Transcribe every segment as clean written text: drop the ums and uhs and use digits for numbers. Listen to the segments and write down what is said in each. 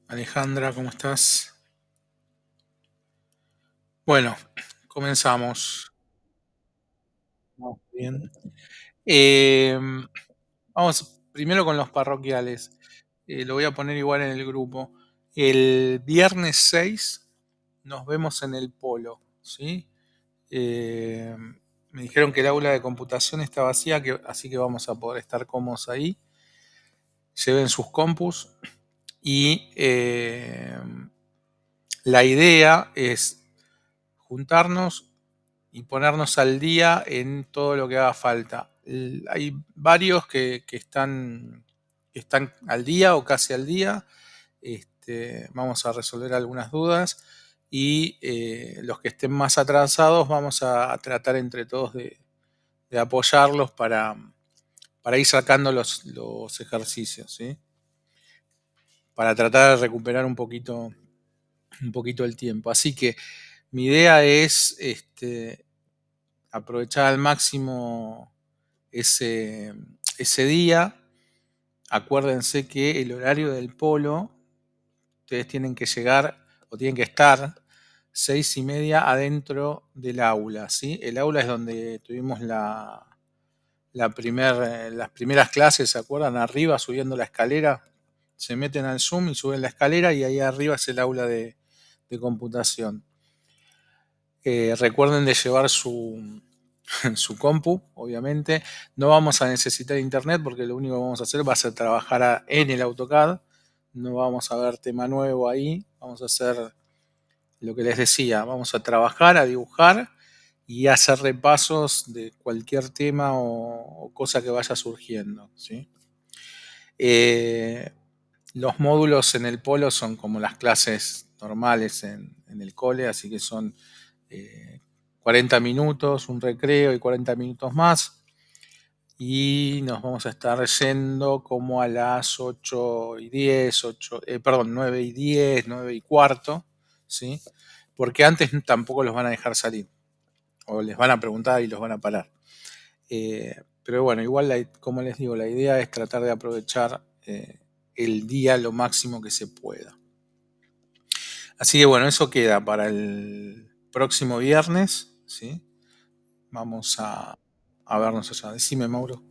Alejandra, ¿cómo estás? Bueno, comenzamos. Vamos bien. Eh, Vamos primero con los parroquiales. Lo voy a poner igual en el grupo. El viernes 6 nos vemos en el Polo, ¿sí? Eh, Me dijeron que el aula de computación está vacía, así que vamos a poder estar cómodos ahí. Lleven sus compus y la idea es juntarnos y ponernos al día en todo lo que haga falta. Hay varios que están al día o casi al día. Vamos a resolver algunas dudas y los que estén más atrasados vamos a tratar entre todos de apoyarlos para ir sacando los ejercicios, ¿sí? Para tratar de recuperar un poquito el tiempo. Así que mi idea es aprovechar al máximo ese, ese día. Acuérdense que el horario del polo, ustedes tienen que llegar o tienen que estar 6:30 adentro del aula, ¿sí? El aula es donde tuvimos las primeras clases, ¿se acuerdan? Arriba, subiendo la escalera, se meten al Zoom y suben la escalera y ahí arriba es el aula de computación. Recuerden de llevar su compu, obviamente. No vamos a necesitar internet porque lo único que vamos a hacer va a ser trabajar en el AutoCAD. No vamos a ver tema nuevo ahí. Vamos a hacer lo que les decía. Vamos a trabajar, a dibujar y a hacer repasos de cualquier tema o cosa que vaya surgiendo, ¿sí? Eh, los módulos en el polo son como las clases normales en el cole, así que son eh, 40 minutos, un recreo y 40 minutos más. Y nos vamos a estar yendo como a las 8:10, 9:10, 9:15, ¿sí? Porque antes tampoco los van a dejar salir, o les van a preguntar y los van a parar. Pero bueno, igual, como les digo, la idea es tratar de aprovechar el día lo máximo que se pueda. Así que bueno, eso queda para el próximo viernes, ¿sí? Vamos a vernos allá. Decime, Mauro.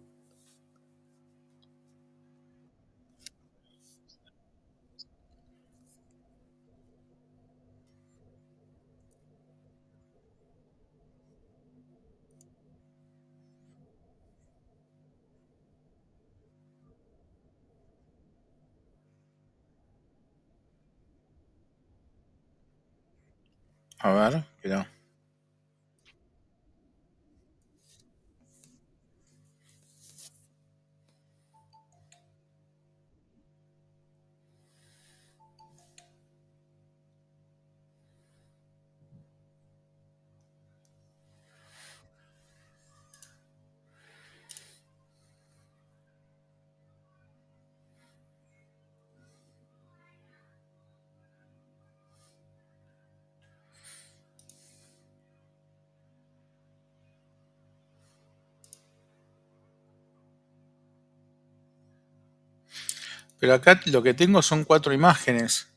A ver, espera. Pero acá lo que tengo son 4 imágenes.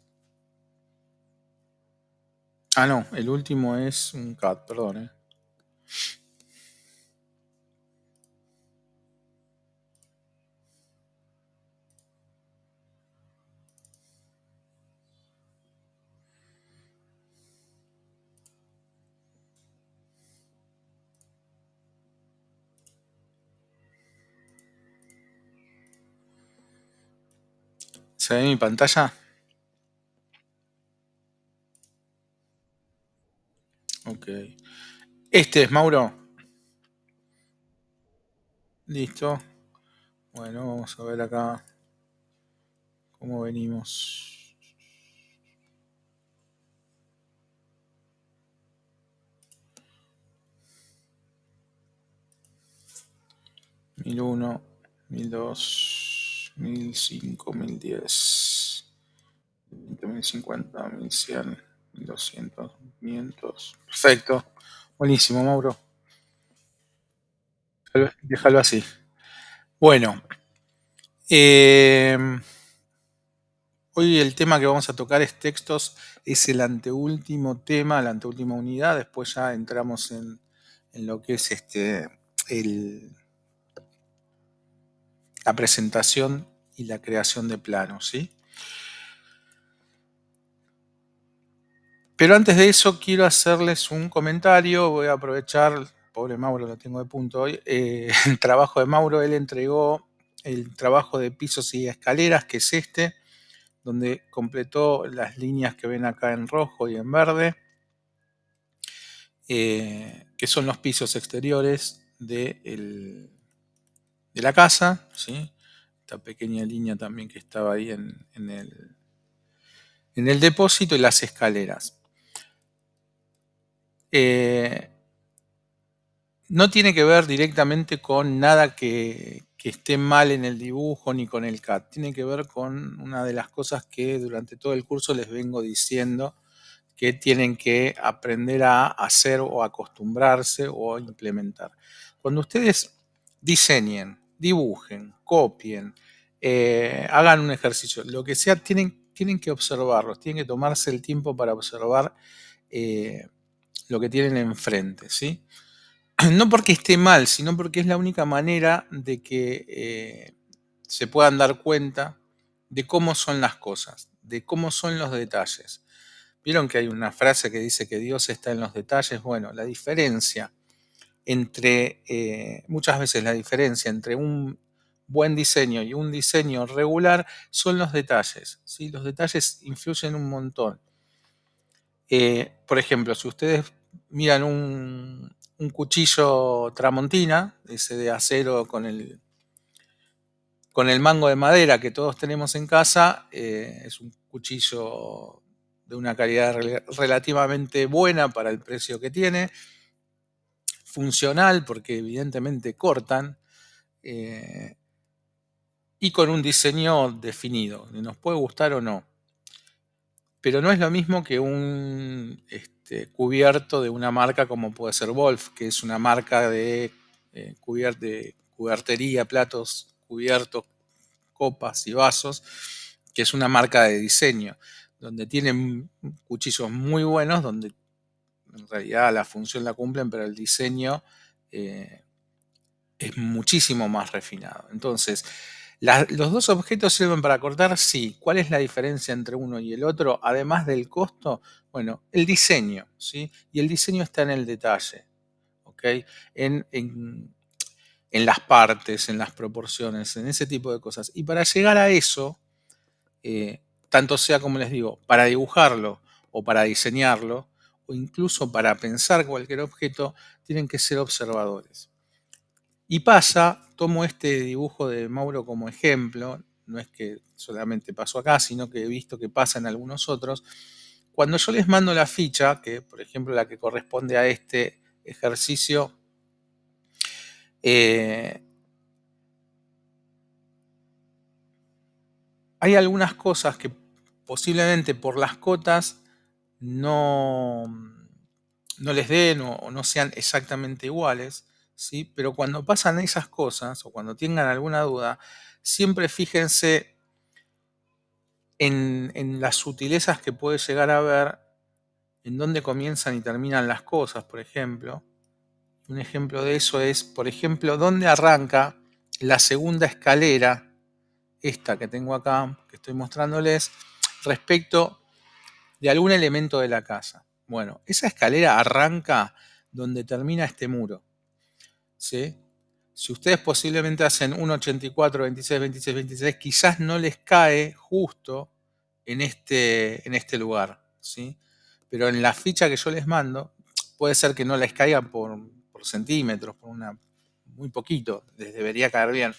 Ah, no, el último es un cat, perdón. ¿Se ve mi pantalla? Ok. Este es Mauro. Listo. Bueno, vamos a ver acá cómo venimos. 1001, 1002, 1005, 1010, 1050, 1100, 1200, 500. Perfecto. Buenísimo, Mauro. Déjalo así. Bueno, eh, Hoy el tema que vamos a tocar es textos, es el anteúltimo tema, la anteúltima unidad. Después ya entramos en lo que es la presentación y la creación de planos, ¿sí? Pero antes de eso quiero hacerles un comentario. Voy a aprovechar, pobre Mauro, lo tengo de punto hoy, el trabajo de Mauro. Él entregó el trabajo de pisos y escaleras, que es donde completó las líneas que ven acá en rojo y en verde, que son los pisos exteriores de la casa, ¿sí? Esta pequeña línea también que estaba ahí en el depósito, y las escaleras. No tiene que ver directamente con nada que esté mal en el dibujo ni con el CAD. Tiene que ver con una de las cosas que durante todo el curso les vengo diciendo que tienen que aprender a hacer o acostumbrarse o implementar. Cuando ustedes diseñen, dibujen, copien, hagan un ejercicio, lo que sea, tienen que observarlos, tienen que tomarse el tiempo para observar lo que tienen enfrente, ¿sí? No porque esté mal, sino porque es la única manera de que se puedan dar cuenta de cómo son las cosas, de cómo son los detalles. Vieron que hay una frase que dice que Dios está en los detalles. Bueno, la diferencia muchas veces la diferencia entre un buen diseño y un diseño regular son los detalles, ¿sí? Los detalles influyen un montón. Por ejemplo, si ustedes miran un cuchillo tramontina, ese de acero con el mango de madera que todos tenemos en casa, es un cuchillo de una calidad relativamente buena para el precio que tiene, funcional porque evidentemente cortan, y con un diseño definido. Nos puede gustar o no, pero no es lo mismo que un cubierto de una marca como puede ser Wolf, que es una marca de cubertería, platos, cubiertos, copas y vasos, que es una marca de diseño, donde tienen cuchillos muy buenos, donde en realidad la función la cumplen, pero el diseño es muchísimo más refinado. Entonces, los dos objetos sirven para cortar, sí. ¿Cuál es la diferencia entre uno y el otro? Además del costo, bueno, el diseño, ¿sí? Y el diseño está en el detalle, ¿ok? En las partes, en las proporciones, en ese tipo de cosas. Y para llegar a eso, tanto sea, como les digo, para dibujarlo o para diseñarlo, o incluso para pensar cualquier objeto, tienen que ser observadores. Y pasa, tomo este dibujo de Mauro como ejemplo, no es que solamente pasó acá, sino que he visto que pasa en algunos otros. Cuando yo les mando la ficha, que por ejemplo la que corresponde a este ejercicio, hay algunas cosas que posiblemente por las cotas no, no les den o no sean exactamente iguales, ¿sí? Pero cuando pasan esas cosas o cuando tengan alguna duda, siempre fíjense en las sutilezas que puede llegar a ver, en dónde comienzan y terminan las cosas, por ejemplo. Un ejemplo de eso es, por ejemplo, dónde arranca la segunda escalera, esta que tengo acá, que estoy mostrándoles, respecto de algún elemento de la casa. Bueno, esa escalera arranca donde termina este muro, ¿sí? Si ustedes posiblemente hacen 1,84, 26, 26, 26, quizás no les cae justo en este lugar, ¿sí? Pero en la ficha que yo les mando, puede ser que no les caiga por centímetros, muy poquito, les debería caer bien.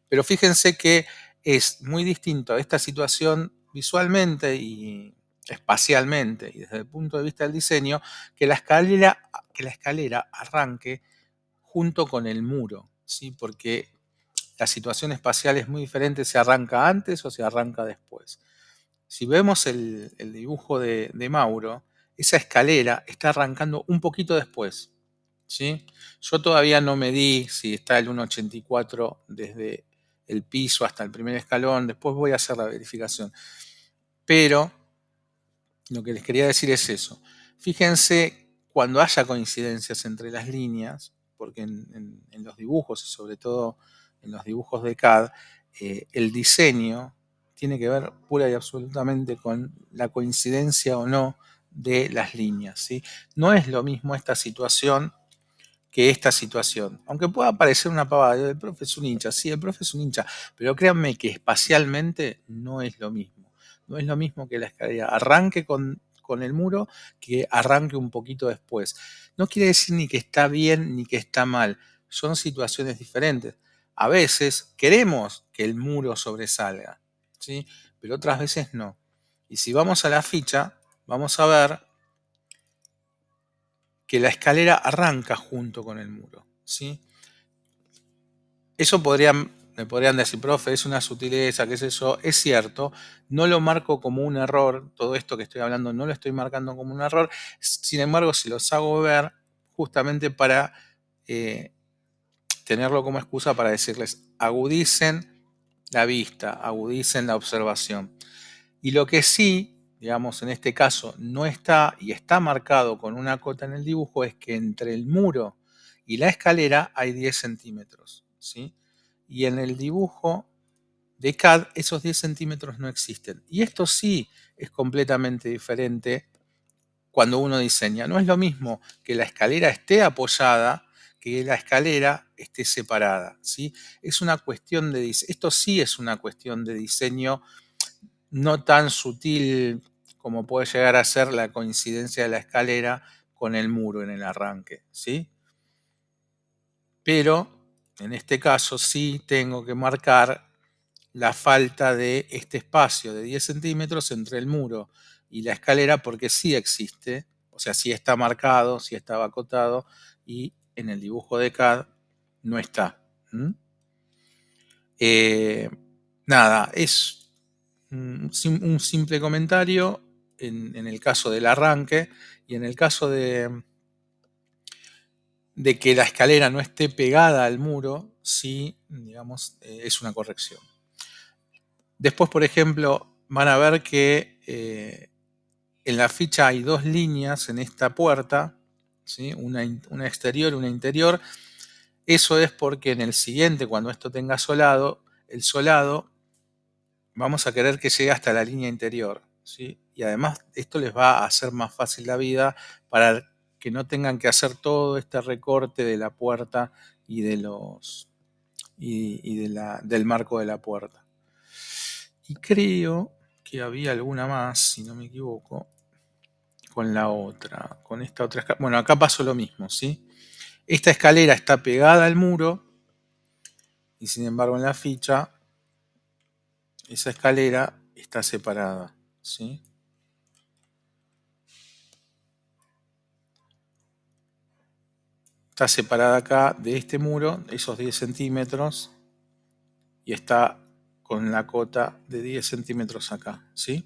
Pero fíjense que es muy distinto a esta situación visualmente y espacialmente y desde el punto de vista del diseño, que la escalera arranque junto con el muro, ¿sí? Porque la situación espacial es muy diferente, se arranca antes o se arranca después. Si vemos el dibujo de Mauro, esa escalera está arrancando un poquito después, ¿sí? Yo todavía no medí si está el 1,84 desde el piso hasta el primer escalón, después voy a hacer la verificación. Pero lo que les quería decir es eso. Fíjense cuando haya coincidencias entre las líneas, porque en los dibujos y sobre todo en los dibujos de CAD, el diseño tiene que ver pura y absolutamente con la coincidencia o no de las líneas, ¿sí? No es lo mismo esta situación que esta situación. Aunque pueda parecer una pavada, el profe es un hincha, sí, el profe es un hincha, pero créanme que espacialmente no es lo mismo. No es lo mismo que la escalera arranque con el muro que arranque un poquito después. No quiere decir ni que está bien ni que está mal, son situaciones diferentes. A veces queremos que el muro sobresalga, ¿sí? Pero otras veces no. Y si vamos a la ficha, vamos a ver que la escalera arranca junto con el muro, ¿sí? Eso me podrían decir, profe, es una sutileza, qué es eso. Es cierto, no lo marco como un error, todo esto que estoy hablando no lo estoy marcando como un error, sin embargo, se los hago ver justamente para eh, tenerlo como excusa para decirles, agudicen la vista, agudicen la observación. Y lo que sí, digamos, en este caso no está y está marcado con una cota en el dibujo es que entre el muro y la escalera hay 10 centímetros, ¿sí? Y en el dibujo de CAD esos 10 centímetros no existen. Y esto sí es completamente diferente cuando uno diseña. No es lo mismo que la escalera esté apoyada que la escalera esté separada, ¿sí? Es una cuestión de diseño. Esto sí es una cuestión de diseño no tan sutil como puede llegar a ser la coincidencia de la escalera con el muro en el arranque, ¿sí? Pero en este caso sí tengo que marcar la falta de este espacio de 10 centímetros entre el muro y la escalera porque sí existe, o sea, sí está marcado, sí estaba acotado y en el dibujo de CAD no está. Eh, nada, es un simple comentario en el caso del arranque y en el caso de que la escalera no esté pegada al muro, sí, digamos, es una corrección. Después, por ejemplo, van a ver que en la ficha hay dos líneas en esta puerta, ¿sí? Una exterior y una interior. Eso es porque en el siguiente, cuando esto tenga solado, el solado vamos a querer que llegue hasta la línea interior, ¿sí? Y además esto les va a hacer más fácil la vida para que no tengan que hacer todo este recorte de la puerta y del marco de la puerta. Y creo que había alguna más, si no me equivoco, con la otra, con esta otra escalera. Bueno, acá pasó lo mismo, ¿sí? Esta escalera está pegada al muro y sin embargo en la ficha esa escalera está separada, ¿sí? Está separada acá de este muro, esos 10 centímetros, y está con la cota de 10 centímetros acá, ¿sí?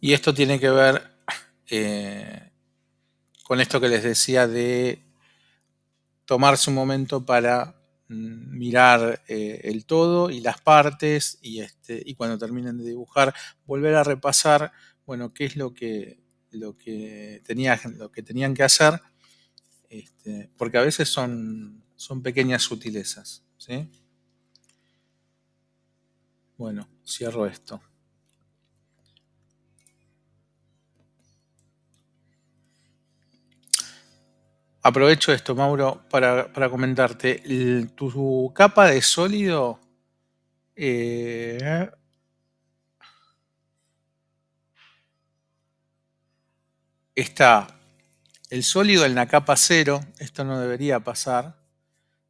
Y esto tiene que ver con esto que les decía de tomarse un momento para mirar el todo y las partes y cuando terminen de dibujar volver a repasar, bueno, qué es lo que tenían que hacer, porque a veces son pequeñas sutilezas, ¿sí? Bueno, cierro esto. Aprovecho esto, Mauro, para comentarte. Tu capa de sólido eh, está el sólido en la capa 0. Esto no debería pasar.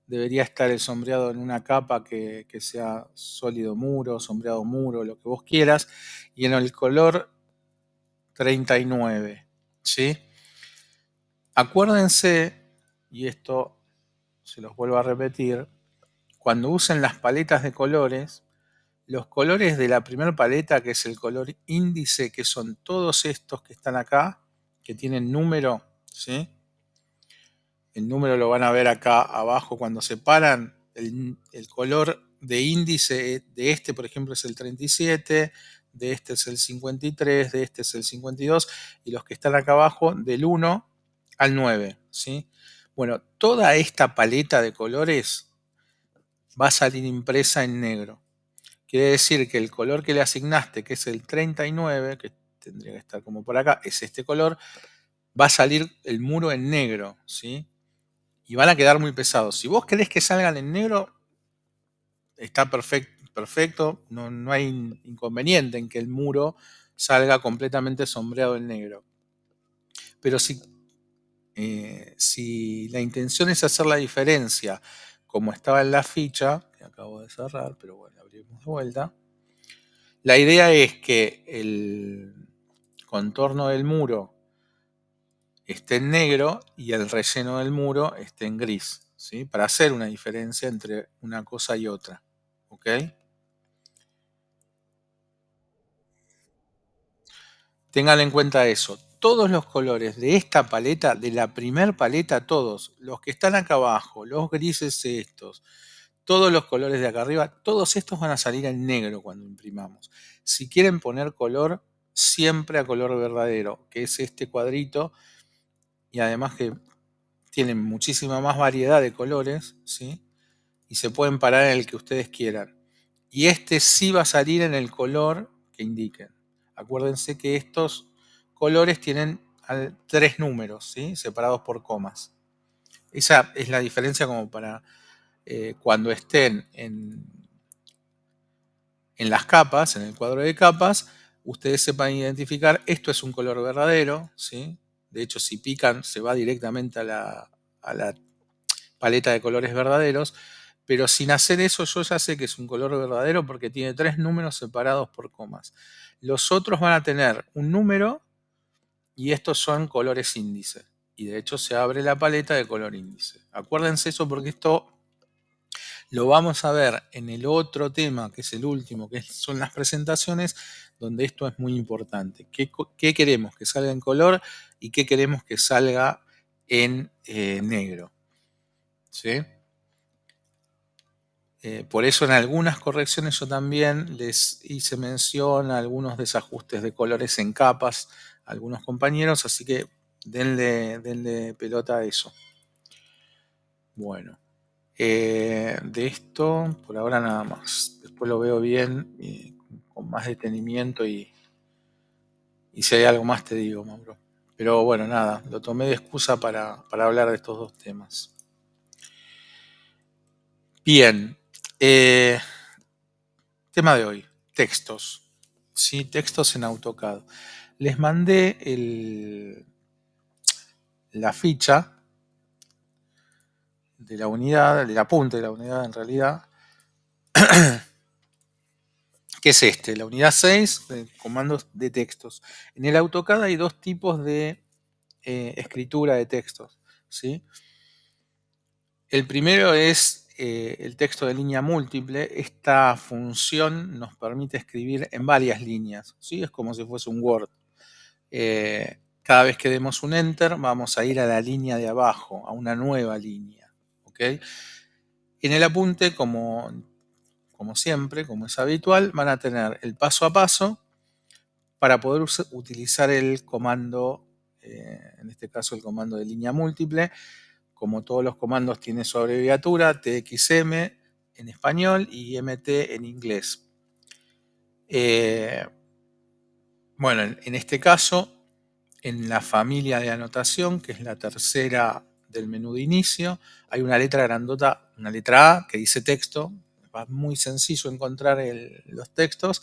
Debería estar el sombreado en una capa que sea sólido muro, sombreado muro, lo que vos quieras. Y en el color 39, ¿sí? Acuérdense, y esto se los vuelvo a repetir, cuando usen las paletas de colores, los colores de la primera paleta, que es el color índice, que son todos estos que están acá, que tienen número, ¿sí? El número lo van a ver acá abajo cuando se paran, el color de índice de este, por ejemplo, es el 37, de este es el 53, de este es el 52, y los que están acá abajo del 1 al 9, ¿sí? Bueno, toda esta paleta de colores va a salir impresa en negro. Quiere decir que el color que le asignaste, que es el 39, que tendría que estar como por acá, es este color, va a salir el muro en negro, ¿sí? Y van a quedar muy pesados. Si vos querés que salgan en negro, está perfecto, no hay inconveniente en que el muro salga completamente sombreado en negro. Pero si la intención es hacer la diferencia, como estaba en la ficha, que acabo de cerrar, pero bueno, abrimos de vuelta, la idea es que el contorno del muro esté en negro y el relleno del muro esté en gris, ¿sí? Para hacer una diferencia entre una cosa y otra. ¿Ok? Tengan en cuenta eso. Todos los colores de esta paleta, de la primer paleta, todos, los que están acá abajo, los grises estos, todos los colores de acá arriba, todos estos van a salir en negro cuando imprimamos. Si quieren poner color, siempre a color verdadero, que es este cuadrito, y además que tienen muchísima más variedad de colores, ¿sí? Y se pueden parar en el que ustedes quieran. Y este sí va a salir en el color que indiquen. Acuérdense que estos colores tienen 3 números, ¿sí? Separados por comas. Esa es la diferencia como para cuando estén en las capas, en el cuadro de capas, ustedes sepan identificar, esto es un color verdadero, ¿sí? De hecho, si pican, se va directamente a la paleta de colores verdaderos, pero sin hacer eso yo ya sé que es un color verdadero porque tiene 3 números separados por comas. Los otros van a tener un número y estos son colores índice. Y de hecho se abre la paleta de color índice. Acuérdense eso porque esto lo vamos a ver en el otro tema, que es el último, que son las presentaciones, donde esto es muy importante. ¿Qué queremos que salga en color y qué queremos que salga en negro? ¿Sí? Por eso en algunas correcciones yo también les hice mención a algunos desajustes de colores en capas a algunos compañeros, así que denle pelota a eso. Bueno, de esto por ahora nada más. Después lo veo bien con más detenimiento y si hay algo más te digo, Mauro. Pero bueno, nada, lo tomé de excusa para hablar de estos dos temas. Bien, tema de hoy, textos. Sí, textos en AutoCAD. Les mandé la ficha de la unidad, el apunte de la unidad en realidad, que es la unidad 6 de comandos de textos. En el AutoCAD hay dos tipos de escritura de textos, ¿sí? El primero es el texto de línea múltiple. Esta función nos permite escribir en varias líneas, ¿sí? Es como si fuese un Word. Cada vez que demos un Enter, vamos a ir a la línea de abajo, a una nueva línea. ¿Okay? En el apunte, como siempre, como es habitual, van a tener el paso a paso para poder utilizar el comando, en este caso el comando de línea múltiple. Como todos los comandos tiene su abreviatura, TXM en español y MT en inglés. Bueno, en este caso, en la familia de anotación, que es la tercera del menú de inicio, hay una letra grandota, una letra A que dice texto. Va muy sencillo encontrar los textos.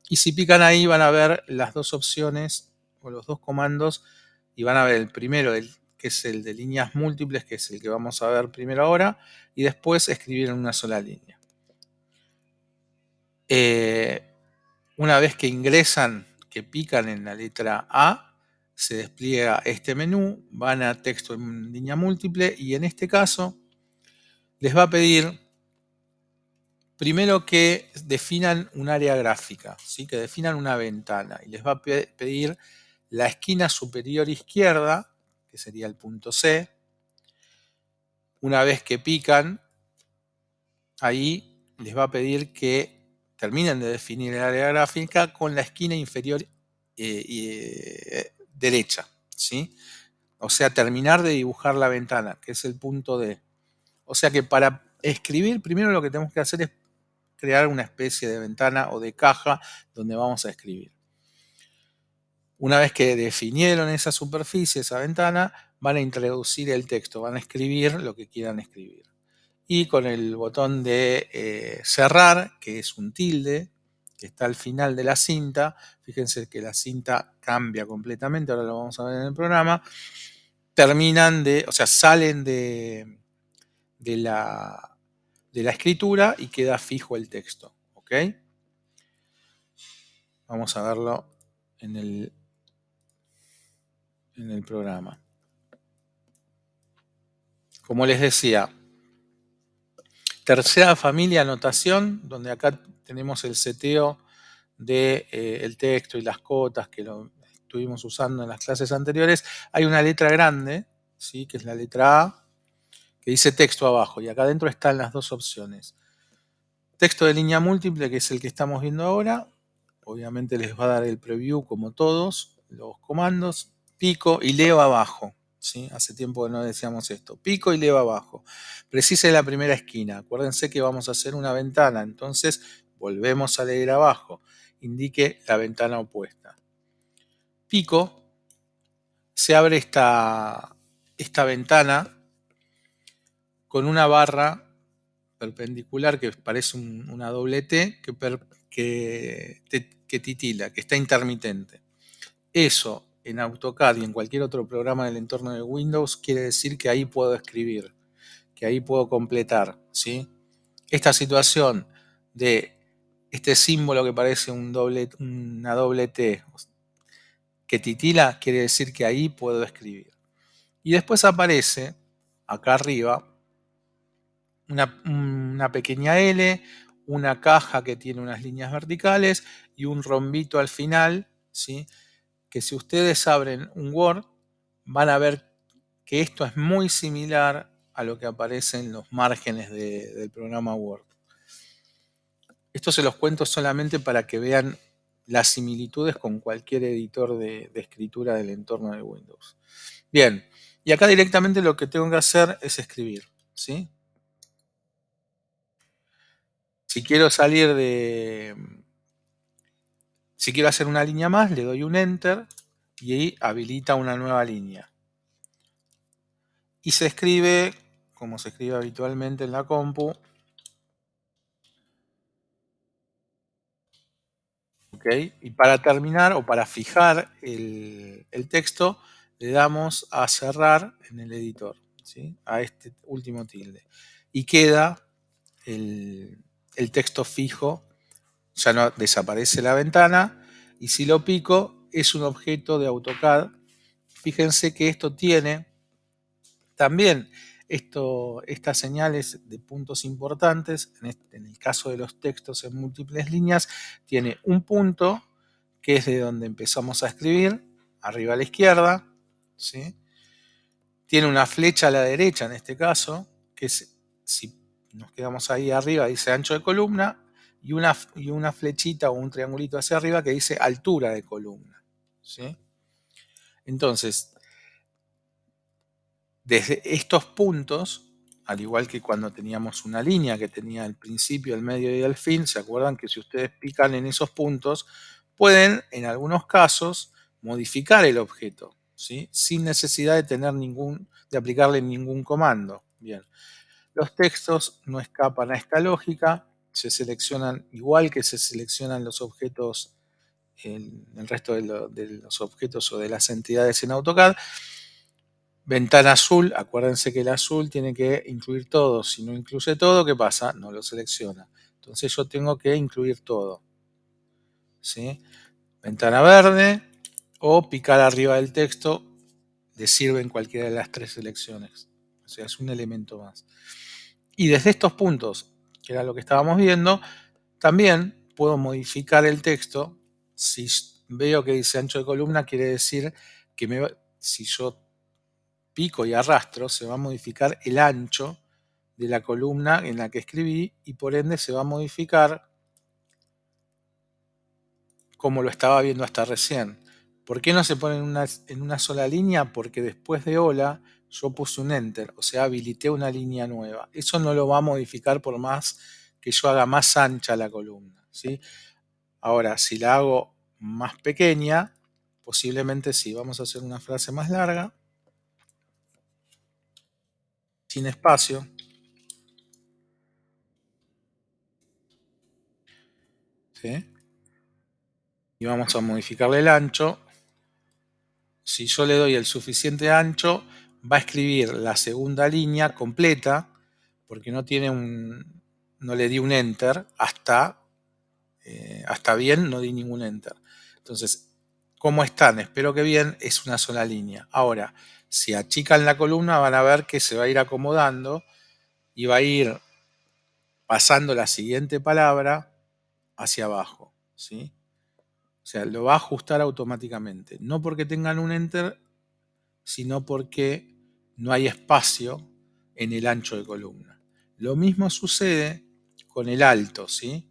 Y si pican ahí van a ver las dos opciones o los dos comandos y van a ver el primero, que es el de líneas múltiples, que es el que vamos a ver primero ahora, y después escribir en una sola línea. Una vez que ingresan, que pican en la letra A, se despliega este menú, van a texto en línea múltiple y en este caso les va a pedir primero que definan un área gráfica, ¿sí? Que definan una ventana y les va a pedir la esquina superior izquierda, que sería el punto C. Una vez que pican, ahí les va a pedir que terminen de definir el área gráfica con la esquina inferior derecha, ¿sí? O sea, terminar de dibujar la ventana, que es el punto D. O sea que para escribir, primero lo que tenemos que hacer es crear una especie de ventana o de caja donde vamos a escribir. Una vez que definieron esa superficie, esa ventana, van a introducir el texto, van a escribir lo que quieran escribir. Y con el botón de cerrar, que es un tilde, que está al final de la cinta, fíjense que la cinta cambia completamente, ahora lo vamos a ver en el programa, o sea, salen de la, de la escritura y queda fijo el texto. ¿Ok? Vamos a verlo en el programa. Como les decía, tercera familia anotación, donde acá tenemos el seteo del texto y las cotas que lo estuvimos usando en las clases anteriores. Hay una letra grande, ¿sí? Que es la letra A, que dice texto abajo, y acá adentro están las dos opciones. Texto de línea múltiple, que es el que estamos viendo ahora. Obviamente les va a dar el preview como todos los comandos. Pico y leo abajo. ¿Sí? Hace tiempo que no decíamos esto. Pico y leo abajo. Precise la primera esquina. Acuérdense que vamos a hacer una ventana. Entonces volvemos a leer abajo. Indique la ventana opuesta. Pico. Se abre esta ventana con una barra perpendicular que parece una doble T que titila, que está intermitente. Eso en AutoCAD y en cualquier otro programa del entorno de Windows quiere decir que ahí puedo escribir, que ahí puedo completar, ¿sí? Esta situación de este símbolo que parece una doble T que titila quiere decir que ahí puedo escribir. Y después aparece acá arriba una pequeña L, una caja que tiene unas líneas verticales y un rombito al final, ¿sí? Que si ustedes abren un Word, van a ver que esto es muy similar a lo que aparece en los márgenes del programa Word. Esto se los cuento solamente para que vean las similitudes con cualquier editor de escritura del entorno de Windows. Bien, y acá directamente lo que tengo que hacer es escribir, ¿sí? Si quiero salir si quiero hacer una línea más, le doy un Enter y ahí habilita una nueva línea. Y se escribe, como se escribe habitualmente en la compu, ¿ok? Y para terminar o para fijar el texto, le damos a cerrar en el editor, ¿sí? A este último tilde. Y queda el texto fijo, ya no desaparece la ventana, y si lo pico, es un objeto de AutoCAD. Fíjense que esto tiene también estas señales de puntos importantes. En el caso de los textos en múltiples líneas, tiene un punto que es de donde empezamos a escribir, arriba a la izquierda, ¿sí? Tiene una flecha a la derecha en este caso, que es, si nos quedamos ahí arriba, dice ancho de columna, y una flechita o un triangulito hacia arriba que dice altura de columna, ¿sí? Entonces, desde estos puntos, al igual que cuando teníamos una línea que tenía el principio, el medio y el fin, ¿se acuerdan que si ustedes pican en esos puntos, pueden, en algunos casos, modificar el objeto, ¿sí? Sin necesidad de aplicarle ningún comando? Bien, los textos no escapan a esta lógica, se seleccionan igual que se seleccionan los objetos, el resto de los objetos o de las entidades en AutoCAD. Ventana azul, acuérdense que el azul tiene que incluir todo. Si no incluye todo, ¿qué pasa? No lo selecciona. Entonces yo tengo que incluir todo, ¿sí? Ventana verde o picar arriba del texto le sirve en cualquiera de las tres selecciones. O sea, es un elemento más. Y desde estos puntos, que era lo que estábamos viendo, también puedo modificar el texto. Si veo que dice ancho de columna, quiere decir que si yo pico y arrastro, se va a modificar el ancho de la columna en la que escribí y por ende se va a modificar como lo estaba viendo hasta recién. ¿Por qué no se pone en una sola línea? Porque después de hola yo puse un enter, o sea, habilité una línea nueva. Eso no lo va a modificar por más que yo haga más ancha la columna, ¿sí? Ahora, si la hago más pequeña, posiblemente sí. Vamos a hacer una frase más larga, sin espacio, ¿sí? Y vamos a modificarle el ancho. Si yo le doy el suficiente ancho, va a escribir la segunda línea completa, porque no le di un enter hasta bien, no di ningún enter. Entonces, ¿cómo están? Espero que bien, es una sola línea. Ahora, si achican la columna, van a ver que se va a ir acomodando y va a ir pasando la siguiente palabra hacia abajo, ¿sí? O sea, lo va a ajustar automáticamente. No porque tengan un enter, sino porque no hay espacio en el ancho de columna. Lo mismo sucede con el alto, ¿sí?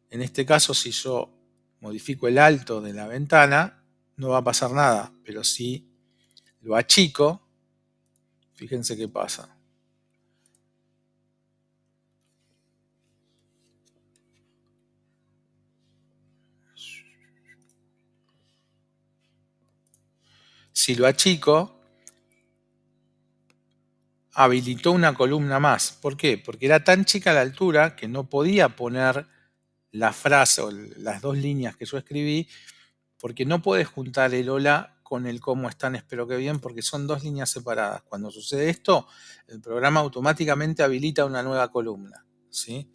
En este caso, si yo modifico el alto de la ventana, no va a pasar nada, pero si lo achico, fíjense qué pasa. Si lo achico, habilitó una columna más. ¿Por qué? Porque era tan chica la altura que no podía poner la frase o las dos líneas que yo escribí, porque no puedes juntar el hola con el cómo están, espero que bien, porque son dos líneas separadas. Cuando sucede esto, el programa automáticamente habilita una nueva columna, ¿sí?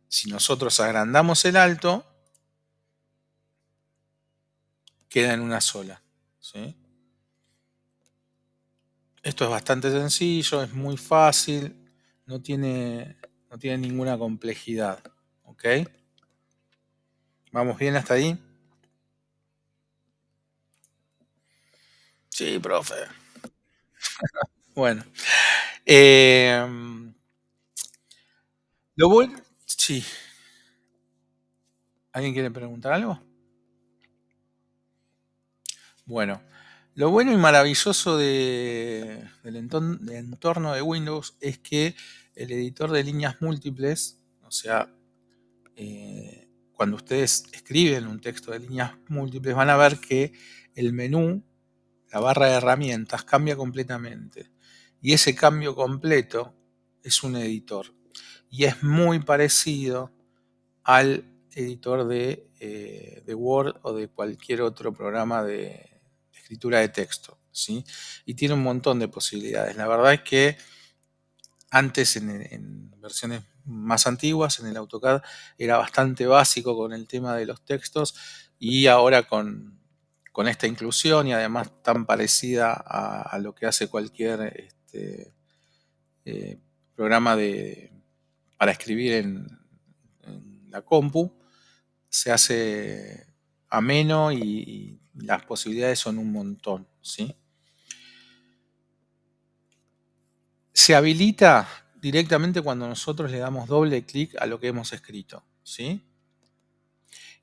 Si nosotros agrandamos el alto, queda en una sola, ¿sí? Esto es bastante sencillo, es muy fácil, no tiene, no tiene ninguna complejidad, ¿ok? ¿Vamos bien hasta ahí? Sí, profe. Bueno, eh, lo bueno, sí. ¿Alguien quiere preguntar algo? Bueno, lo bueno y maravilloso del entorno de Windows es que el editor de líneas múltiples, o sea, cuando ustedes escriben un texto de líneas múltiples, van a ver que el menú, la barra de herramientas, cambia completamente. Y ese cambio completo es un editor. Y es muy parecido al editor de Word o de cualquier otro programa de escritura de texto, ¿sí? Y tiene un montón de posibilidades. La verdad es que antes en versiones más antiguas, en el AutoCAD, era bastante básico con el tema de los textos y ahora con esta inclusión y además tan parecida a lo que hace cualquier eh, programa para escribir en la compu, se hace ameno y las posibilidades son un montón, ¿sí? Se habilita directamente cuando nosotros le damos doble clic a lo que hemos escrito, ¿sí?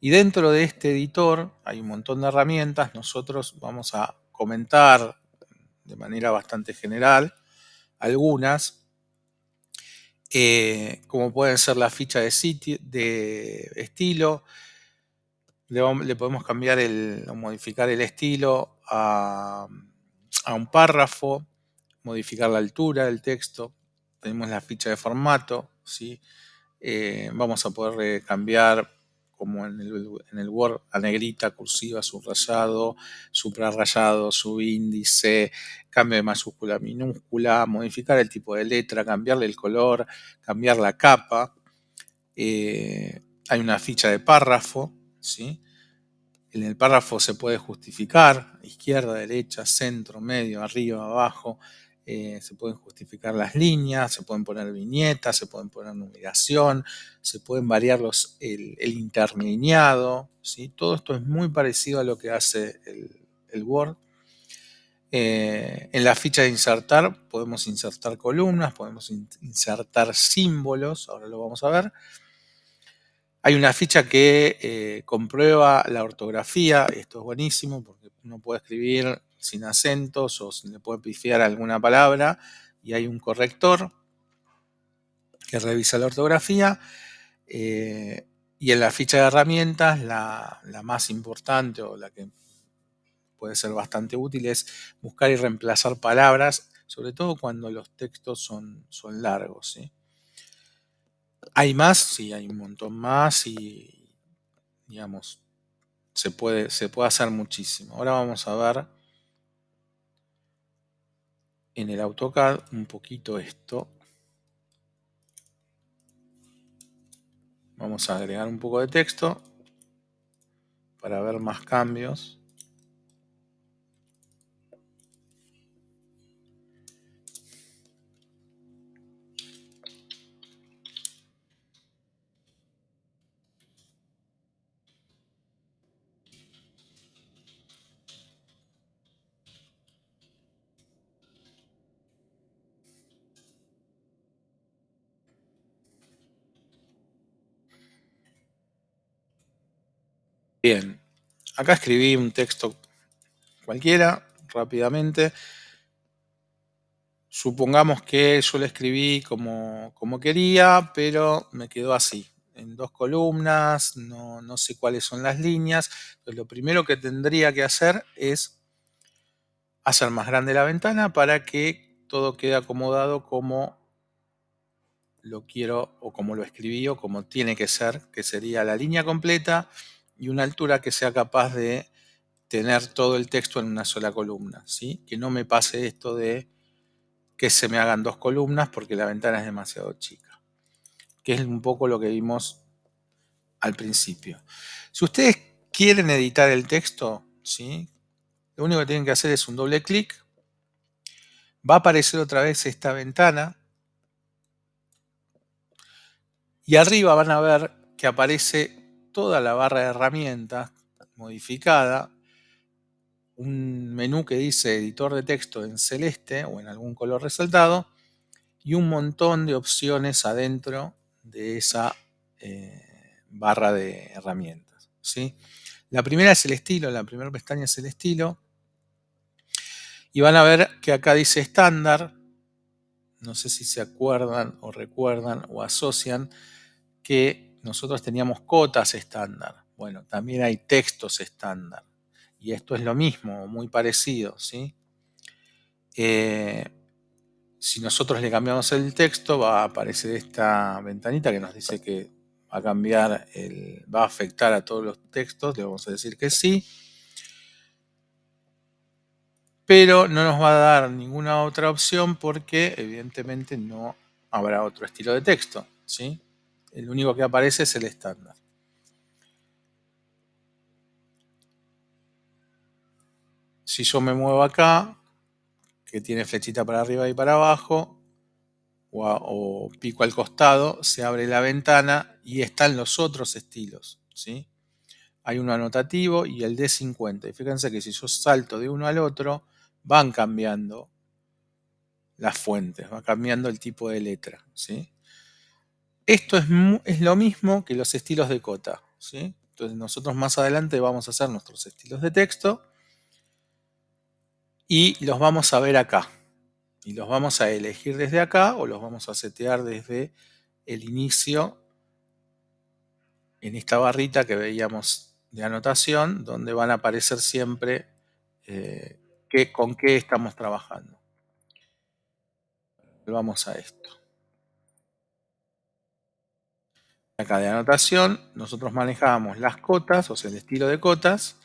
Y dentro de este editor hay un montón de herramientas. Nosotros vamos a comentar de manera bastante general algunas, como pueden ser la ficha de sitio, de estilo. Le podemos cambiar o modificar el estilo a un párrafo, modificar la altura del texto. Tenemos la ficha de formato, ¿sí? Vamos a poder cambiar, como en el Word, a negrita, cursiva, subrayado, subrayado, subíndice, cambio de mayúscula a minúscula, modificar el tipo de letra, cambiarle el color, cambiar la capa. Hay una ficha de párrafo, ¿sí? En el párrafo se puede justificar, izquierda, derecha, centro, medio, arriba, abajo. Se pueden justificar las líneas, se pueden poner viñetas, se pueden poner numeración, se pueden variar el interlineado, ¿sí? Todo esto es muy parecido a lo que hace el Word. En la ficha de insertar podemos insertar columnas, podemos insertar símbolos, ahora lo vamos a ver. Hay una ficha que comprueba la ortografía, esto es buenísimo porque uno puede escribir sin acentos o se le puede pifiar alguna palabra y hay un corrector que revisa la ortografía. Y en la ficha de herramientas, la más importante o la que puede ser bastante útil es buscar y reemplazar palabras, sobre todo cuando los textos son largos, ¿sí? ¿Hay más? Sí, hay un montón más y, digamos, se puede hacer muchísimo. Ahora vamos a ver en el AutoCAD un poquito esto. Vamos a agregar un poco de texto para ver más cambios. Bien, acá escribí un texto cualquiera, rápidamente. Supongamos que yo lo escribí como quería, pero me quedó así, en 2 columnas, no sé cuáles son las líneas. Entonces, lo primero que tendría que hacer es hacer más grande la ventana para que todo quede acomodado como lo quiero o como lo escribí o como tiene que ser, que sería la línea completa y una altura que sea capaz de tener todo el texto en una sola columna, ¿sí? Que no me pase esto de que se me hagan 2 columnas porque la ventana es demasiado chica, que es un poco lo que vimos al principio. Si ustedes quieren editar el texto, ¿sí? Lo único que tienen que hacer es un doble clic, va a aparecer otra vez esta ventana y arriba van a ver que aparece toda la barra de herramientas modificada, un menú que dice editor de texto en celeste o en algún color resaltado y un montón de opciones adentro de esa barra de herramientas, ¿sí? La primera es el estilo, la primera pestaña es el estilo y van a ver que acá dice estándar. No sé si se acuerdan o recuerdan o asocian que nosotros teníamos cotas estándar. Bueno, también hay textos estándar. Y esto es lo mismo, muy parecido, ¿sí? Si nosotros le cambiamos el texto, va a aparecer esta ventanita que nos dice que va a cambiar, va a afectar a todos los textos. Le vamos a decir que sí. Pero no nos va a dar ninguna otra opción porque evidentemente no habrá otro estilo de texto, ¿sí? El único que aparece es el estándar. Si yo me muevo acá, que tiene flechita para arriba y para abajo, o pico al costado, se abre la ventana y están los otros estilos, ¿sí? Hay uno anotativo y el de 50. Y fíjense que si yo salto de uno al otro, van cambiando las fuentes, va cambiando el tipo de letra, ¿sí? Esto es lo mismo que los estilos de cota, ¿sí? Entonces nosotros más adelante vamos a hacer nuestros estilos de texto y los vamos a ver acá. Y los vamos a elegir desde acá o los vamos a setear desde el inicio en esta barrita que veíamos de anotación, donde van a aparecer siempre con qué estamos trabajando. Vamos a esto. Acá de anotación, nosotros manejamos las cotas, o sea, el estilo de cotas,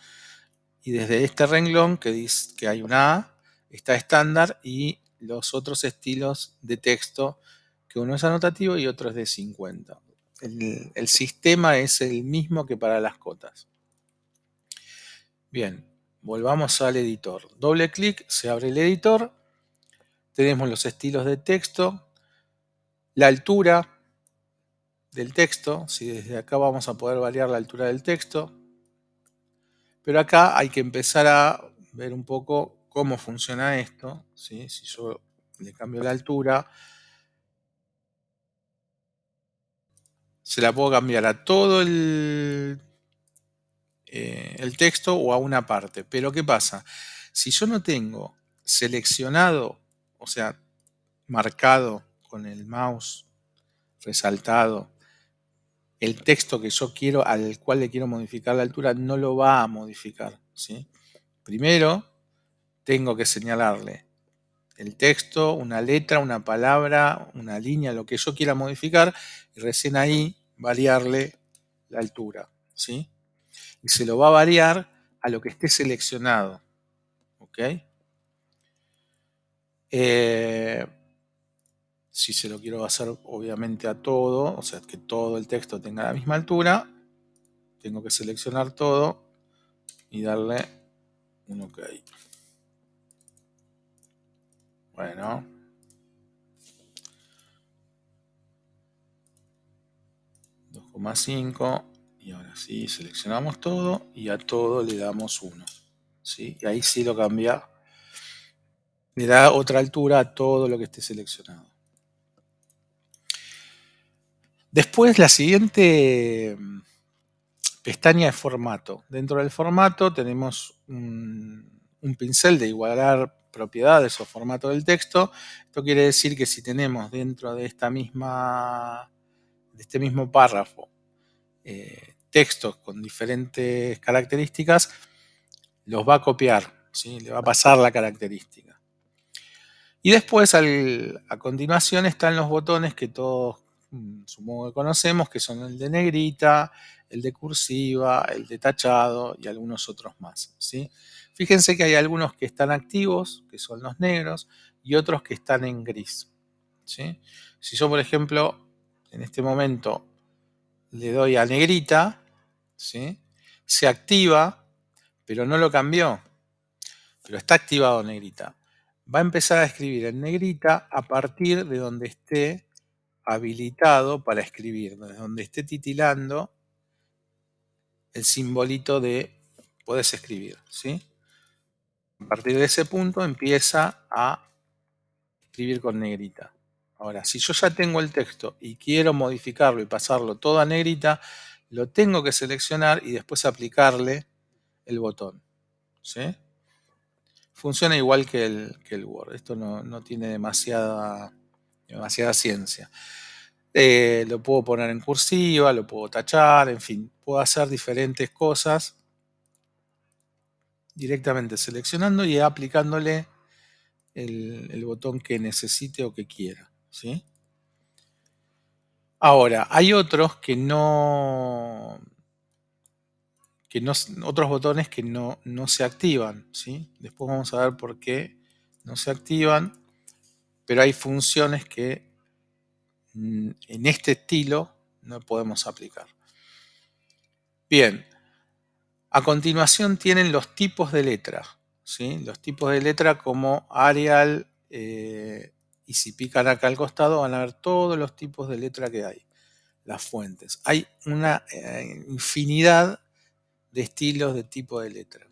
y desde este renglón que dice que hay una A, está estándar y los otros estilos de texto, que uno es anotativo y otro es de 50. El sistema es el mismo que para las cotas. Bien, volvamos al editor. Doble clic, se abre el editor. Tenemos los estilos de texto, la altura del texto. Si desde acá vamos a poder variar la altura del texto. Pero acá hay que empezar a ver un poco cómo funciona esto, ¿sí? Si yo le cambio la altura, se la puedo cambiar a todo el texto o a una parte. Pero ¿qué pasa? Si yo no tengo seleccionado, o sea, marcado con el mouse, resaltado, el texto que yo quiero, al cual le quiero modificar la altura, no lo va a modificar, ¿sí? Primero, tengo que señalarle el texto, una letra, una palabra, una línea, lo que yo quiera modificar, y recién ahí variarle la altura, ¿sí? Y se lo va a variar a lo que esté seleccionado, ¿ok? Si se lo quiero hacer obviamente a todo, o sea, que todo el texto tenga la misma altura, tengo que seleccionar todo y darle un OK. Bueno, 2,5 y ahora sí, seleccionamos todo y a todo le damos 1. ¿Sí? Y ahí sí lo cambia, le da otra altura a todo lo que esté seleccionado. Después la siguiente pestaña es formato. Dentro del formato tenemos un pincel de igualar propiedades o formato del texto. Esto quiere decir que si tenemos dentro de este mismo párrafo textos con diferentes características, los va a copiar, ¿sí? Le va a pasar la característica. Y después, a continuación, están los botones que todos supongo que conocemos, que son el de negrita, el de cursiva, el de tachado y algunos otros más, ¿sí? Fíjense que hay algunos que están activos, que son los negros, y otros que están en gris, ¿sí? Si yo, por ejemplo, en este momento le doy a negrita, ¿sí? Se activa, pero no lo cambió, pero está activado negrita. Va a empezar a escribir en negrita a partir de donde esté habilitado para escribir, desde donde esté titilando el simbolito de puedes escribir, ¿sí? A partir de ese punto empieza a escribir con negrita. Ahora, si yo ya tengo el texto y quiero modificarlo y pasarlo todo a negrita, lo tengo que seleccionar y después aplicarle el botón, ¿sí? Funciona igual que el Word. Esto no tiene demasiada ciencia. Lo puedo poner en cursiva, lo puedo tachar, en fin, puedo hacer diferentes cosas directamente seleccionando y aplicándole el botón que necesite o que quiera, ¿sí? Ahora, hay otros otros botones que no se activan, ¿sí? Después vamos a ver por qué no se activan, pero hay funciones que en este estilo no podemos aplicar. Bien, a continuación tienen los tipos de letra, ¿sí? Los tipos de letra como Arial, y si pican acá al costado van a ver todos los tipos de letra que hay, las fuentes. Hay una infinidad de estilos de tipo de letra.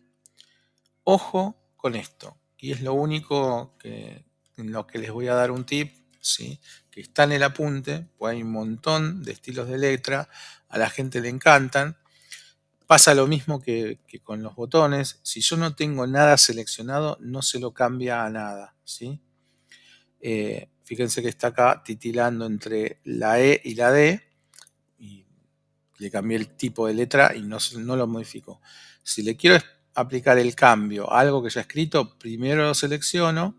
Ojo con esto, y es lo único en lo que les voy a dar un tip, ¿sí? Que está en el apunte, pues hay un montón de estilos de letra, a la gente le encantan. Pasa lo mismo que con los botones. Si yo no tengo nada seleccionado, no se lo cambia a nada, ¿sí? Fíjense que está acá titilando entre la E y la D, y le cambié el tipo de letra y no lo modifico. Si le quiero aplicar el cambio a algo que ya he escrito, primero lo selecciono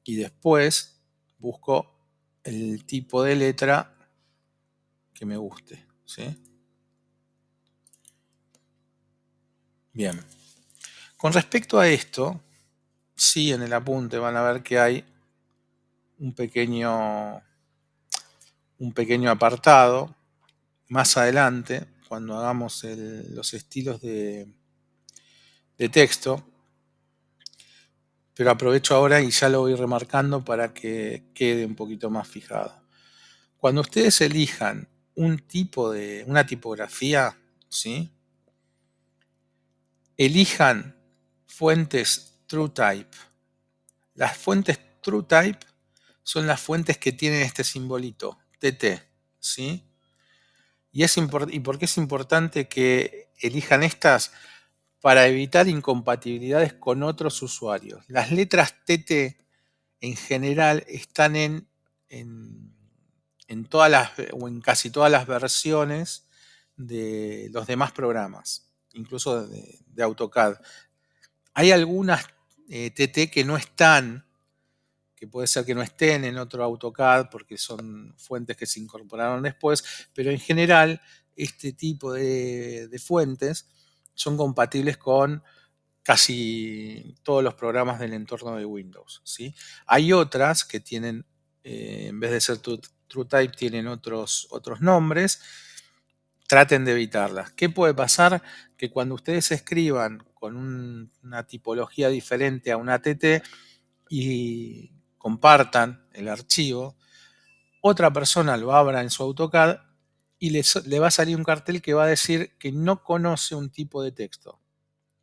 y después busco el tipo de letra que me guste, ¿sí? Bien. Con respecto a esto, sí, en el apunte van a ver que hay un pequeño apartado más adelante, cuando hagamos los estilos de texto, pero aprovecho ahora y ya lo voy remarcando para que quede un poquito más fijado. Cuando ustedes elijan una tipografía, ¿sí? Elijan fuentes TrueType. Las fuentes TrueType son las fuentes que tienen este simbolito, TT, ¿sí? ¿Y por qué es importante que elijan estas? Para evitar incompatibilidades con otros usuarios. Las letras TT en general están en, en todas las, o en casi todas las versiones de los demás programas, incluso de AutoCAD. Hay algunas TT que no están, que puede ser que no estén en otro AutoCAD porque son fuentes que se incorporaron después, pero en general este tipo de fuentes son compatibles con casi todos los programas del entorno de Windows, ¿sí? Hay otras que tienen, en vez de ser TrueType, tienen otros nombres. Traten de evitarlas. ¿Qué puede pasar? Que cuando ustedes escriban con una tipología diferente a una TT y compartan el archivo, otra persona lo abra en su AutoCAD y le va a salir un cartel que va a decir que no conoce un tipo de texto.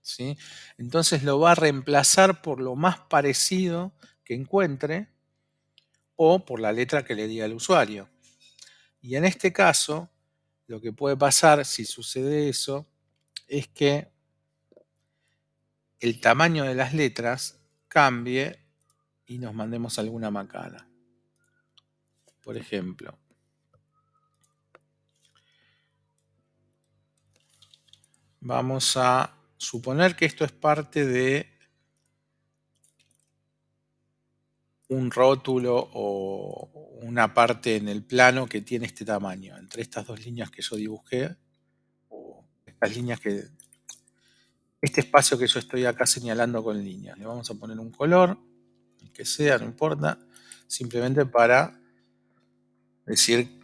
¿Sí? Entonces lo va a reemplazar por lo más parecido que encuentre o por la letra que le diga el usuario. Y en este caso, lo que puede pasar si sucede eso es que el tamaño de las letras cambie y nos mandemos alguna macana. Por ejemplo, vamos a suponer que esto es parte de un rótulo o una parte en el plano que tiene este tamaño, entre estas dos líneas que yo dibujé, o estas líneas este espacio que yo estoy acá señalando con líneas. Le vamos a poner un color, el que sea, no importa, simplemente para decir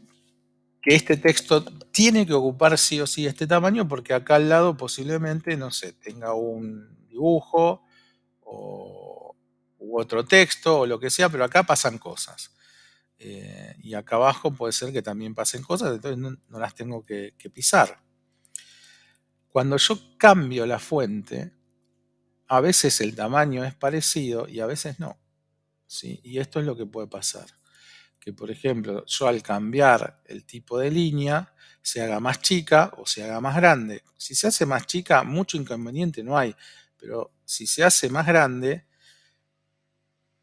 que este texto tiene que ocupar sí o sí este tamaño, porque acá al lado posiblemente, no sé, tenga un dibujo u otro texto o lo que sea, pero acá pasan cosas. Y acá abajo puede ser que también pasen cosas, entonces no las tengo que pisar. Cuando yo cambio la fuente, a veces el tamaño es parecido y a veces no, ¿sí? Y esto es lo que puede pasar. Que por ejemplo, yo al cambiar el tipo de línea, se haga más chica o se haga más grande. Si se hace más chica, mucho inconveniente no hay, pero si se hace más grande,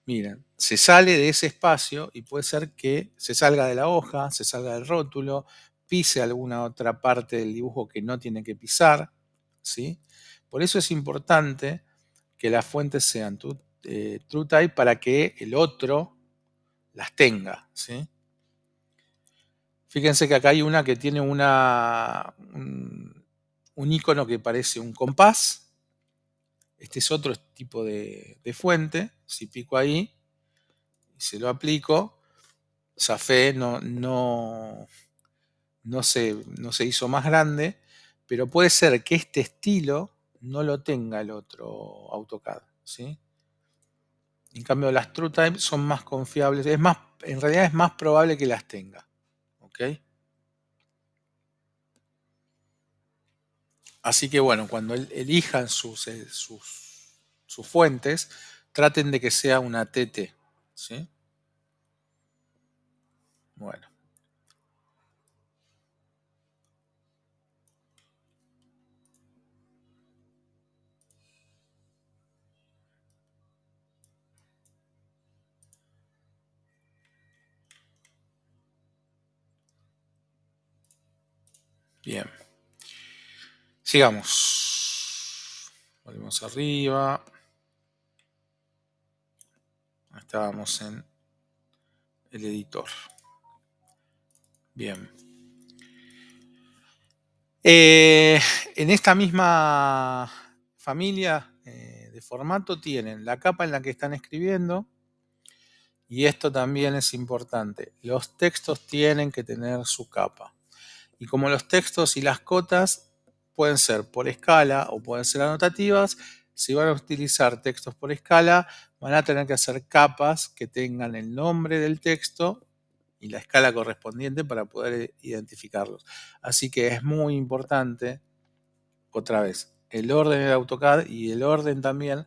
miren, se sale de ese espacio y puede ser que se salga de la hoja, se salga del rótulo, pise alguna otra parte del dibujo que no tiene que pisar, ¿sí? Por eso es importante que las fuentes sean TrueType para que el otro las tenga, ¿sí? Fíjense que acá hay una que tiene un icono que parece un compás. Este es otro tipo de fuente. Si pico ahí y se lo aplico, Safé no se hizo más grande, pero puede ser que este estilo no lo tenga el otro AutoCAD, ¿sí? En cambio, las TrueType son más confiables, en realidad es más probable que las tenga, ¿ok? Así que bueno, cuando elijan sus fuentes, traten de que sea una TT, ¿sí? Bueno, bien. Sigamos. Volvemos arriba. Estábamos en el editor. Bien. En esta misma familia de formato tienen la capa en la que están escribiendo, y esto también es importante. Los textos tienen que tener su capa. Y como los textos y las cotas pueden ser por escala o pueden ser anotativas, si van a utilizar textos por escala, van a tener que hacer capas que tengan el nombre del texto y la escala correspondiente para poder identificarlos. Así que es muy importante, otra vez, el orden del AutoCAD y el orden también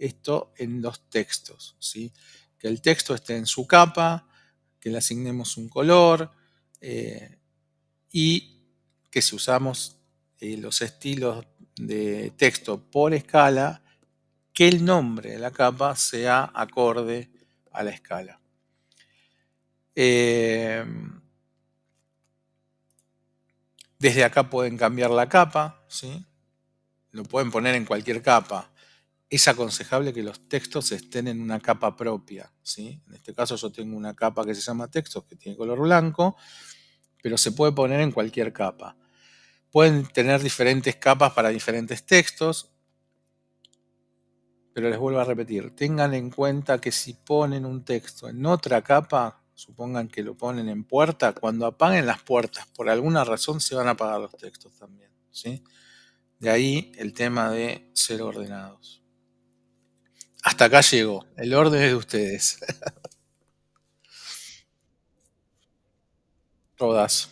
esto en los textos, ¿sí? Que el texto esté en su capa, que le asignemos un color y que si usamos los estilos de texto por escala, que el nombre de la capa sea acorde a la escala. Desde acá pueden cambiar la capa, ¿sí? Lo pueden poner en cualquier capa. Es aconsejable que los textos estén en una capa propia, ¿sí? En este caso yo tengo una capa que se llama textos, que tiene color blanco, pero se puede poner en cualquier capa. Pueden tener diferentes capas para diferentes textos, pero les vuelvo a repetir, tengan en cuenta que si ponen un texto en otra capa, supongan que lo ponen en puerta, cuando apaguen las puertas, por alguna razón se van a apagar los textos también, ¿sí? De ahí el tema de ser ordenados. Hasta acá llegó, el orden es de ustedes. Todas.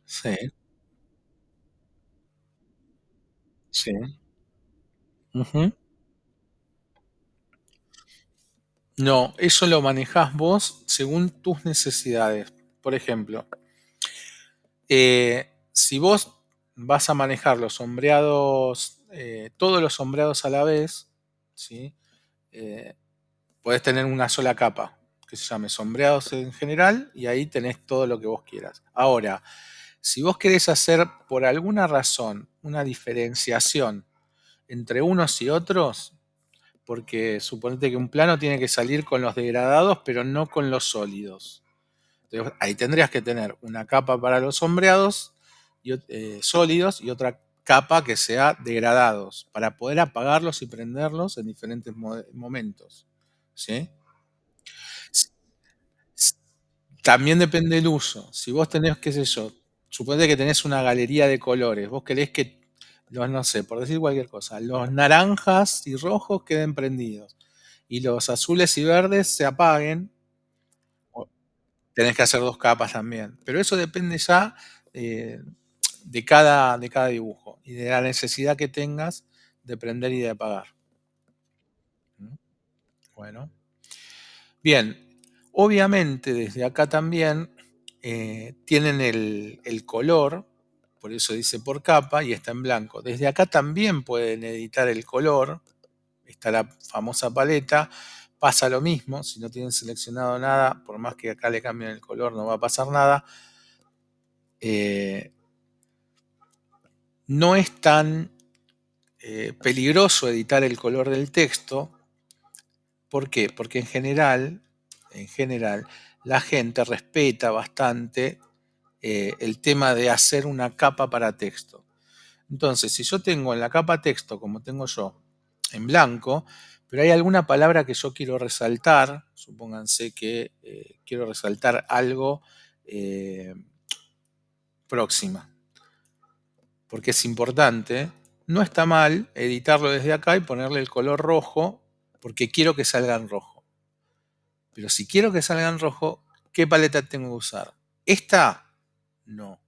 Sí, sí. Ujú. No, eso lo manejás vos según tus necesidades. Por ejemplo, si vos vas a manejar los sombreados, todos los sombreados a la vez, ¿sí? Eh, podés tener una sola capa que se llame sombreados en general y ahí tenés todo lo que vos quieras. Ahora, si vos querés hacer por alguna razón una diferenciación entre unos y otros, porque suponete que un plano tiene que salir con los degradados, pero no con los sólidos. Entonces, ahí tendrías que tener una capa para los sombreados sólidos y otra capa que sea degradados, para poder apagarlos y prenderlos en diferentes momentos. ¿Sí? También depende del uso. Si vos tenés, qué sé yo, suponete que tenés una galería de colores, vos querés que los, no sé, por decir cualquier cosa, los naranjas y rojos queden prendidos y los azules y verdes se apaguen, tenés que hacer dos capas también. Pero eso depende ya eh, de cada dibujo y de la necesidad que tengas de prender y de apagar. ¿Mm? Bueno, bien. Obviamente desde acá también tienen el color, por eso dice por capa y está en blanco. Desde acá también pueden editar el color, está la famosa paleta, pasa lo mismo, si no tienen seleccionado nada, por más que acá le cambien el color no va a pasar nada. Eh, no es tan peligroso editar el color del texto. ¿Por qué? Porque en general, la gente respeta bastante el tema de hacer una capa para texto. Entonces, si yo tengo en la capa texto, como tengo yo, en blanco, pero hay alguna palabra que yo quiero resaltar, supónganse que quiero resaltar algo eh, próxima, porque es importante, no está mal editarlo desde acá y ponerle el color rojo, porque quiero que salga en rojo. Pero si quiero que salga en rojo, ¿qué paleta tengo que usar? ¿Esta? No.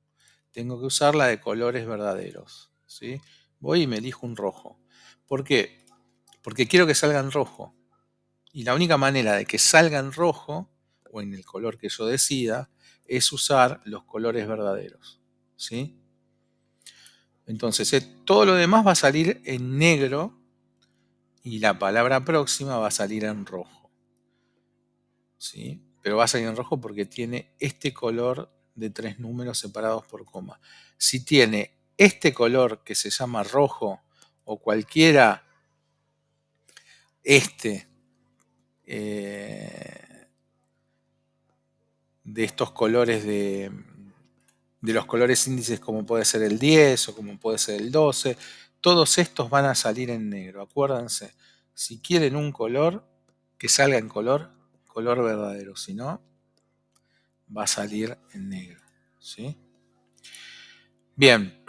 Tengo que usar la de colores verdaderos, ¿sí? Voy y me elijo un rojo. ¿Por qué? Porque quiero que salga en rojo. Y la única manera de que salga en rojo, o en el color que yo decida, es usar los colores verdaderos, ¿sí? Entonces, todo lo demás va a salir en negro y la palabra próxima va a salir en rojo, ¿sí? Pero va a salir en rojo porque tiene este color de 3 números separados por coma. Si tiene este color que se llama rojo o cualquiera, este, eh, de estos colores de los colores índices como puede ser el 10 o como puede ser el 12, todos estos van a salir en negro. Acuérdense, si quieren un color, que salga en color verdadero, si no, va a salir en negro. ¿Sí? Bien,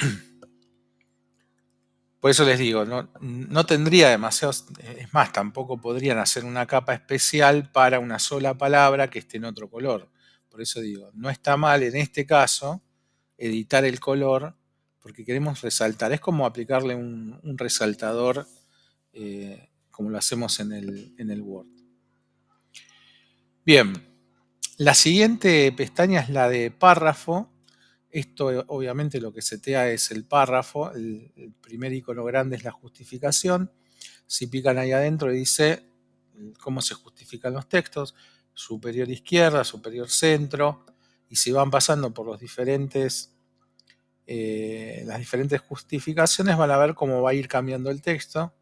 Por eso les digo, no tendría demasiados, es más, tampoco podrían hacer una capa especial para una sola palabra que esté en otro color. Por eso digo, no está mal en este caso editar el color porque queremos resaltar. Es como aplicarle un resaltador como lo hacemos en el Word. Bien, la siguiente pestaña es la de párrafo. Esto obviamente lo que setea es el párrafo. El primer icono grande es la justificación. Si pican ahí adentro dice cómo se justifican los textos, superior izquierda, superior centro, y si van pasando por las diferentes justificaciones van a ver cómo va a ir cambiando el texto,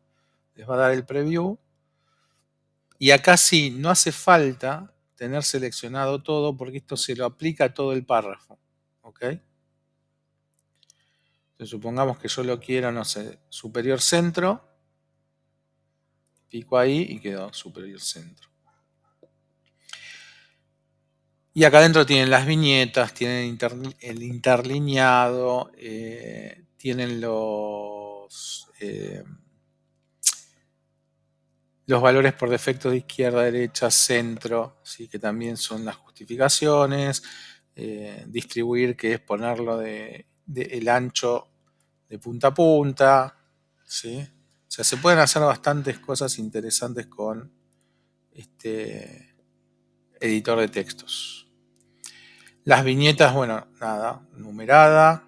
les va a dar el preview, y acá sí, no hace falta tener seleccionado todo porque esto se lo aplica a todo el párrafo, ¿ok? Entonces supongamos que yo lo quiero, no sé, superior centro, pico ahí y quedó superior centro. Y acá adentro tienen las viñetas, tienen el interlineado, tienen los valores por defecto de izquierda, derecha, centro, ¿sí? Que también son las justificaciones, distribuir, que es ponerlo el ancho de punta a punta, ¿sí? O sea, se pueden hacer bastantes cosas interesantes con este editor de textos. Las viñetas, bueno, nada, numerada.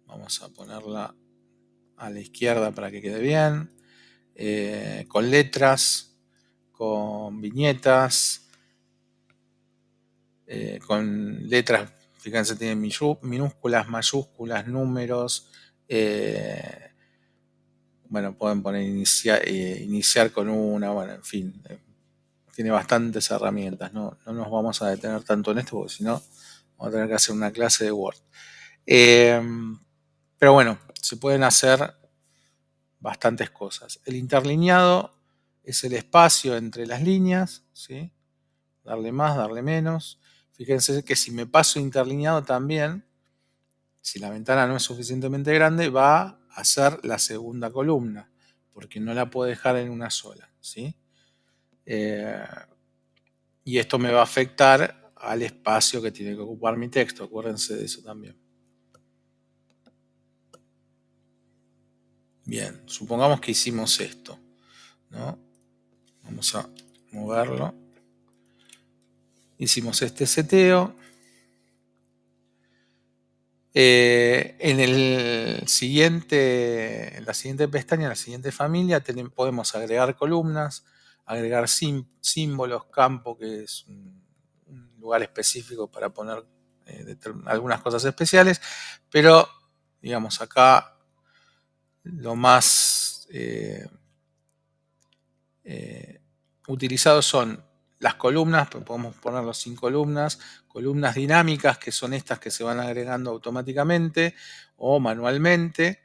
Vamos a ponerla a la izquierda para que quede bien. Con letras, con viñetas, con letras, fíjense, tienen minúsculas, mayúsculas, números. Bueno, pueden poner iniciar con una, bueno, en fin. Tiene bastantes herramientas, ¿no? No nos vamos a detener tanto en esto porque si no vamos a tener que hacer una clase de Word. Pero bueno, se pueden hacer bastantes cosas. El interlineado es el espacio entre las líneas, ¿sí? Darle más, darle menos. Fíjense que si me paso interlineado también, si la ventana no es suficientemente grande, va a hacer la segunda columna, porque no la puedo dejar en una sola, ¿sí? Y esto me va a afectar al espacio que tiene que ocupar mi texto, acuérdense de eso también. Bien, supongamos que hicimos esto, ¿no? Vamos a moverlo. Hicimos este seteo. En la siguiente pestaña, en la siguiente familia, podemos agregar columnas, agregar símbolos, campo, que es un lugar específico para poner algunas cosas especiales, pero digamos acá lo más utilizados son las columnas, podemos ponerlo sin columnas, columnas dinámicas, que son estas que se van agregando automáticamente o manualmente.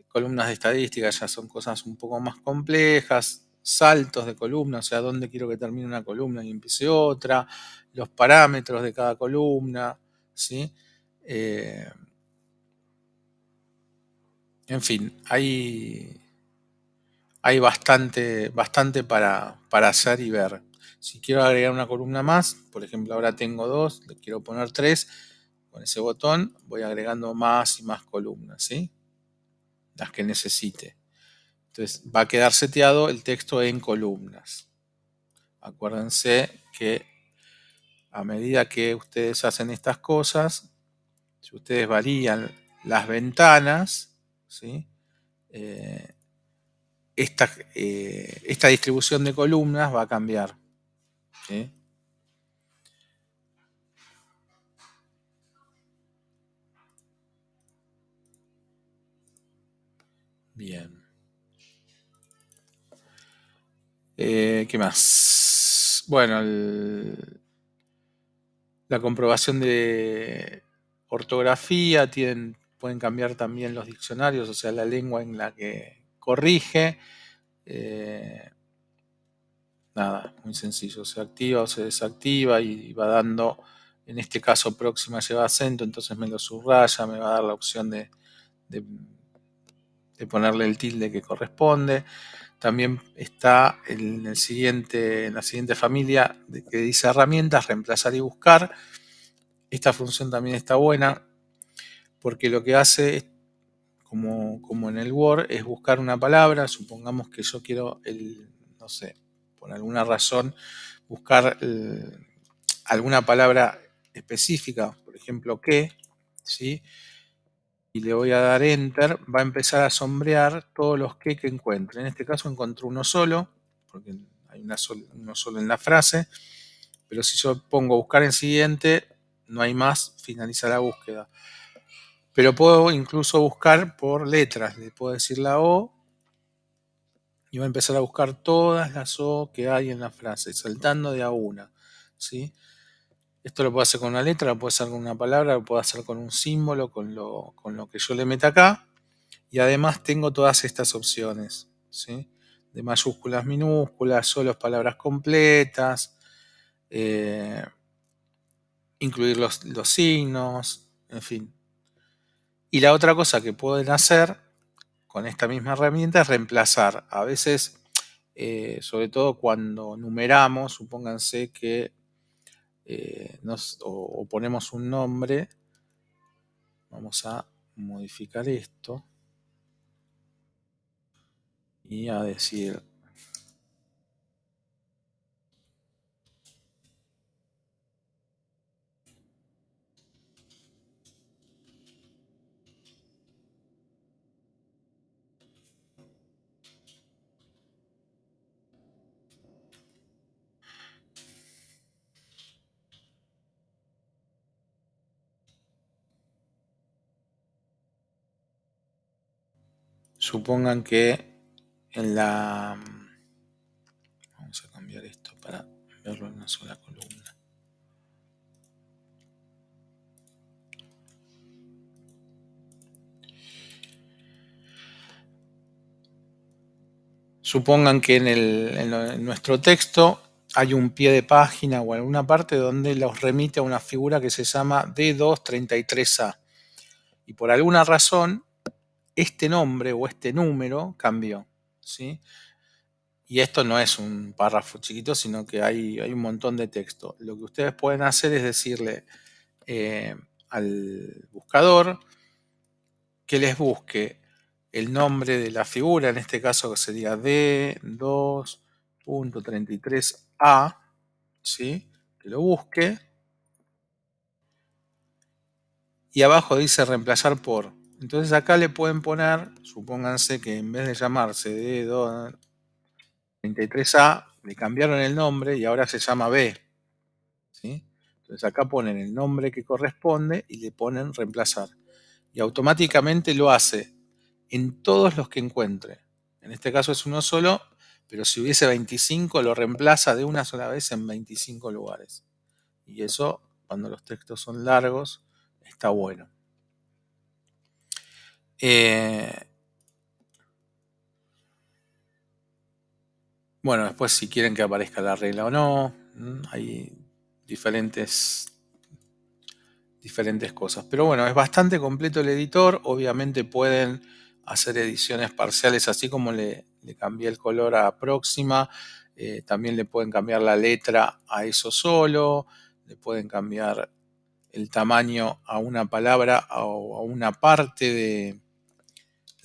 Columnas de estadística ya son cosas un poco más complejas, saltos de columnas, o sea, dónde quiero que termine una columna y empiece otra, los parámetros de cada columna, ¿sí? En fin, hay bastante para hacer y ver. Si quiero agregar una columna más, por ejemplo, ahora tengo dos, le quiero poner tres, con ese botón voy agregando más y más columnas, ¿sí? Las que necesite. Entonces va a quedar seteado el texto en columnas. Acuérdense que a medida que ustedes hacen estas cosas, si ustedes varían las ventanas, ¿sí? Esta distribución de columnas va a cambiar, ¿sí? Bien. ¿Qué más? Bueno, la comprobación de ortografía, pueden cambiar también los diccionarios, o sea, la lengua en la que corrige. Nada, muy sencillo, se activa o se desactiva y va dando, en este caso próxima lleva acento, entonces me lo subraya, me va a dar la opción de de ponerle el tilde que corresponde. También está en la siguiente familia que dice herramientas, reemplazar y buscar. Esta función también está buena porque lo que hace, como en el Word, es buscar una palabra. Supongamos que yo quiero, no sé, por alguna razón, buscar alguna palabra específica, por ejemplo, que, ¿sí? Y le voy a dar Enter, va a empezar a sombrear todos los que encuentre. En este caso encontró uno solo, porque hay uno solo en la frase, pero si yo pongo buscar en siguiente, no hay más, finaliza la búsqueda. Pero puedo incluso buscar por letras, le puedo decir la O y va a empezar a buscar todas las O que hay en la frase, saltando de a una, ¿sí? Esto lo puedo hacer con una letra, lo puedo hacer con una palabra, lo puedo hacer con un símbolo, con lo que yo le meta acá. Y además tengo todas estas opciones, ¿sí? De mayúsculas, minúsculas, solo palabras completas, eh, incluir los signos, en fin. Y la otra cosa que pueden hacer con esta misma herramienta es reemplazar. A veces, sobre todo cuando numeramos, supónganse que o ponemos un nombre, vamos a modificar esto y a decir, supongan que en la... Vamos a cambiar esto para verlo en una sola columna. Supongan que en nuestro texto hay un pie de página o alguna parte donde los remite a una figura que se llama D233A. Y por alguna razón, este nombre o este número cambió, ¿sí? Y esto no es un párrafo chiquito, sino que hay un montón de texto. Lo que ustedes pueden hacer es decirle al buscador que les busque el nombre de la figura, en este caso que sería D2.33A, ¿sí? Que lo busque. Y abajo dice reemplazar por. Entonces acá le pueden poner, supónganse que en vez de llamarse D2.33A, le cambiaron el nombre y ahora se llama B, ¿sí? Entonces acá ponen el nombre que corresponde y le ponen reemplazar. Y automáticamente lo hace en todos los que encuentre. En este caso es uno solo, pero si hubiese 25 lo reemplaza de una sola vez en 25 lugares. Y eso, cuando los textos son largos, está bueno. Bueno, después si quieren que aparezca la regla o no, hay diferentes cosas. Pero bueno, es bastante completo el editor. Obviamente pueden hacer ediciones parciales, así como le cambié el color a Próxima. También le pueden cambiar la letra a eso solo. Le pueden cambiar el tamaño a una palabra o a una parte de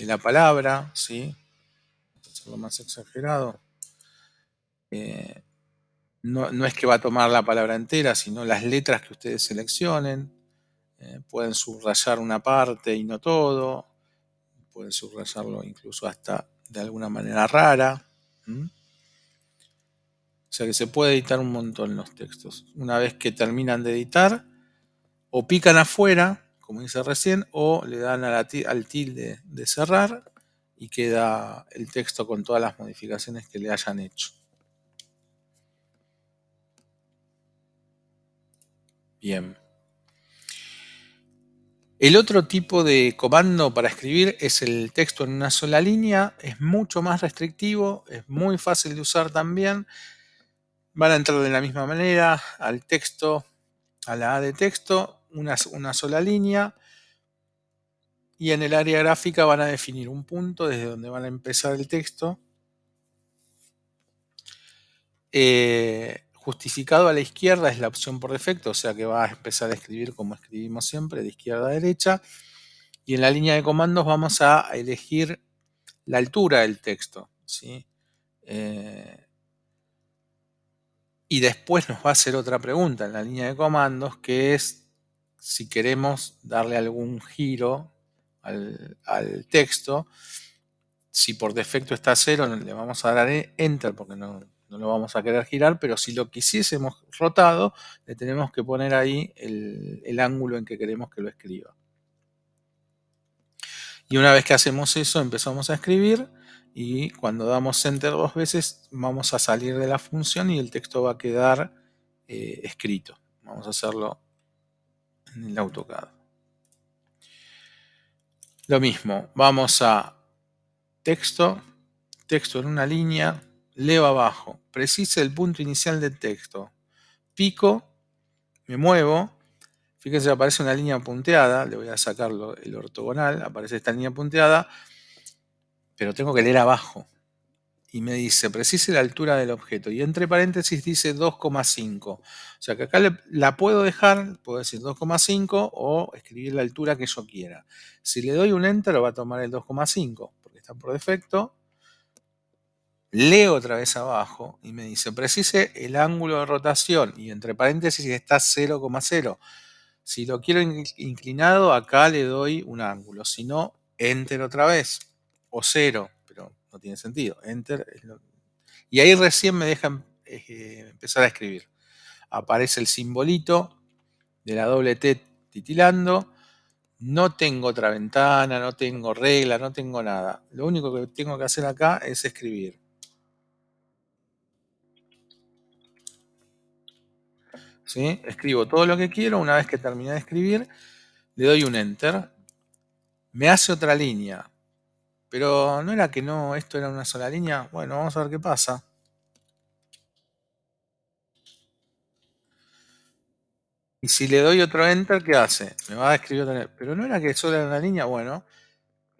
la palabra, ¿sí? Hacerlo más exagerado. No es que va a tomar la palabra entera, sino las letras que ustedes seleccionen. Pueden subrayar una parte y no todo. Pueden subrayarlo incluso hasta de alguna manera rara. O sea que se puede editar un montón los textos. Una vez que terminan de editar, o pican afuera, como hice recién, o le dan al tilde de cerrar y queda el texto con todas las modificaciones que le hayan hecho. Bien. El otro tipo de comando para escribir es el texto en una sola línea. Es mucho más restrictivo, es muy fácil de usar también. Van a entrar de la misma manera al texto, a la A de texto, una sola línea. Y en el área gráfica van a definir un punto desde donde van a empezar el texto. Justificado a la izquierda es la opción por defecto, o sea que va a empezar a escribir como escribimos siempre, de izquierda a derecha. Y en la línea de comandos vamos a elegir la altura del texto, ¿sí? Y después nos va a hacer otra pregunta en la línea de comandos, que es si queremos darle algún giro al texto. Si por defecto está a 0, le vamos a dar Enter porque no lo vamos a querer girar, pero si lo quisiésemos rotado, le tenemos que poner ahí el ángulo en que queremos que lo escriba. Y una vez que hacemos eso, empezamos a escribir y cuando damos Enter 2 veces, vamos a salir de la función y el texto va a quedar escrito. Vamos a hacerlo en el AutoCAD. Lo mismo, vamos a texto en una línea, leo abajo, precise el punto inicial del texto, pico, me muevo, fíjense aparece una línea punteada, le voy a sacar el ortogonal, aparece esta línea punteada, pero tengo que leer abajo. Y me dice, precise la altura del objeto. Y entre paréntesis dice 2,5. O sea que acá la puedo dejar, puedo decir 2,5 o escribir la altura que yo quiera. Si le doy un Enter va a tomar el 2,5 porque está por defecto. Leo otra vez abajo y me dice, precise el ángulo de rotación. Y entre paréntesis está 0,0. Si lo quiero inclinado, acá le doy un ángulo. Si no, Enter otra vez. O 0, pero no tiene sentido. Enter es lo... Y ahí recién me dejan empezar a escribir. Aparece el simbolito de la doble T titilando. No tengo otra ventana, no tengo regla, no tengo nada. Lo único que tengo que hacer acá es escribir. ¿Sí? Escribo todo lo que quiero. Una vez que terminé de escribir, le doy un Enter. Me hace otra línea. Pero ¿no era que no, esto era una sola línea? Bueno, vamos a ver qué pasa. Y si le doy otro Enter, ¿qué hace? Me va a escribir otra vez. Pero ¿no era que solo era una línea? Bueno,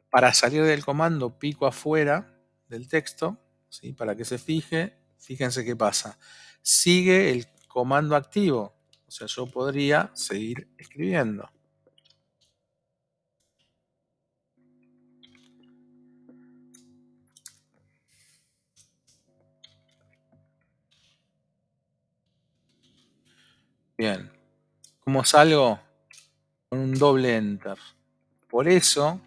para salir del comando pico afuera del texto, ¿sí? Para que se fije, fíjense qué pasa. Sigue el comando activo. O sea, yo podría seguir escribiendo. Bien. ¿Cómo salgo? Con un doble Enter. Por eso,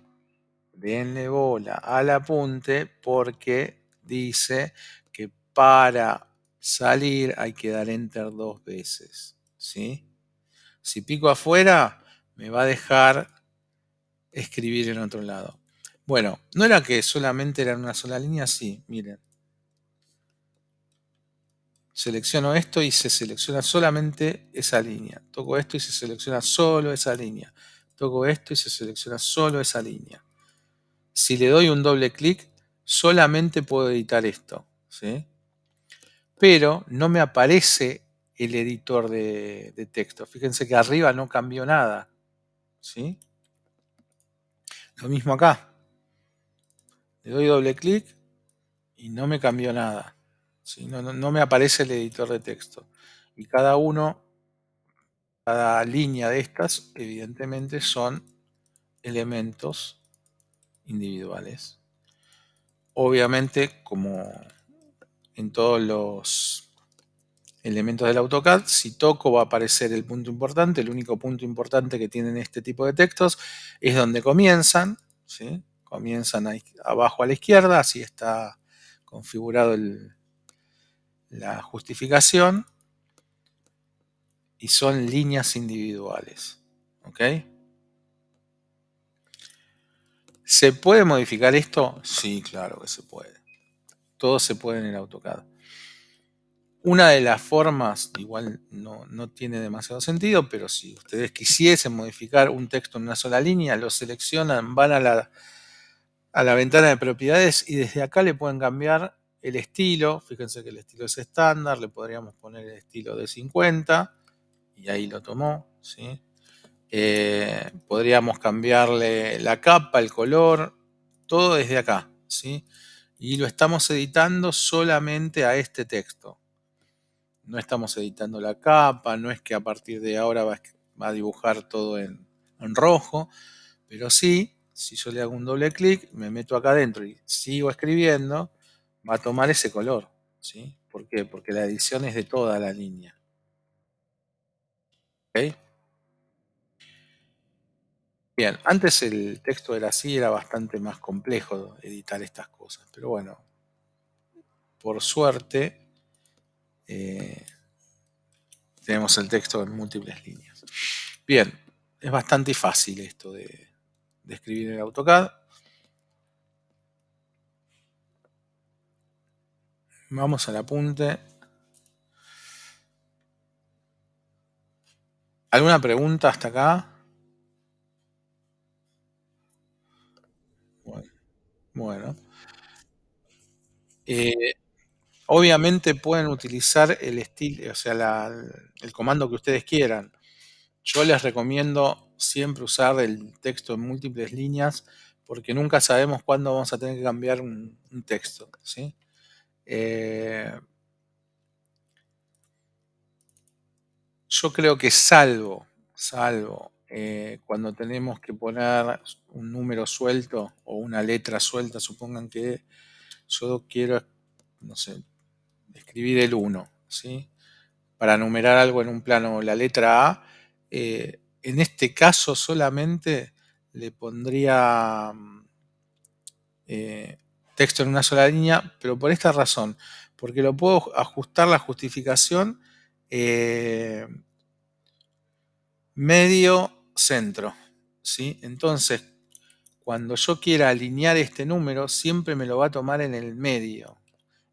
denle bola al apunte porque dice que para salir hay que dar Enter 2 veces. ¿Sí? Si pico afuera, me va a dejar escribir en otro lado. Bueno, no era que solamente era una sola línea, sí, miren. Selecciono esto y se selecciona solamente esa línea. Toco esto y se selecciona solo esa línea. Toco esto y se selecciona solo esa línea. Si le doy un doble clic, solamente puedo editar esto, ¿sí? Pero no me aparece el editor de texto. Fíjense que arriba no cambió nada, ¿sí? Lo mismo acá. Le doy doble clic y no me cambió nada, ¿sí? No me aparece el editor de texto. Y cada línea de estas, evidentemente, son elementos individuales. Obviamente, como en todos los elementos del AutoCAD, si toco va a aparecer el punto importante. El único punto importante que tienen este tipo de textos es donde comienzan, ¿sí? Comienzan ahí, abajo a la izquierda, así está configurado la justificación, y son líneas individuales. ¿Ok? ¿Se puede modificar esto? Sí, claro que se puede. Todo se puede en el AutoCAD. Una de las formas, igual no tiene demasiado sentido, pero si ustedes quisiesen modificar un texto en una sola línea, lo seleccionan, van a la ventana de propiedades y desde acá le pueden cambiar el estilo. Fíjense que el estilo es estándar, le podríamos poner el estilo de 50 y ahí lo tomó, ¿sí? Podríamos cambiarle la capa, el color, todo desde acá, ¿sí? Y lo estamos editando solamente a este texto. No estamos editando la capa, no es que a partir de ahora va a dibujar todo en rojo, pero sí, si yo le hago un doble clic, me meto acá adentro y sigo escribiendo, va a tomar ese color, ¿sí? ¿Por qué? Porque la edición es de toda la línea. ¿Ok? Bien, antes el texto era así, era bastante más complejo editar estas cosas, pero bueno, por suerte eh, tenemos el texto en múltiples líneas. Bien, es bastante fácil esto de escribir en AutoCAD. Vamos al apunte. ¿Alguna pregunta hasta acá? Bueno, bueno. Eh, obviamente pueden utilizar el estilo, o sea, el comando que ustedes quieran. Yo les recomiendo siempre usar el texto en múltiples líneas porque nunca sabemos cuándo vamos a tener que cambiar un texto, ¿sí? Yo creo que salvo cuando tenemos que poner un número suelto o una letra suelta, supongan que yo quiero, no sé, escribir el 1, ¿sí? Para numerar algo en un plano, la letra A, en este caso solamente le pondría texto en una sola línea, pero por esta razón, porque lo puedo ajustar la justificación eh, medio centro, ¿sí? Entonces, cuando yo quiera alinear este número, siempre me lo va a tomar en el medio.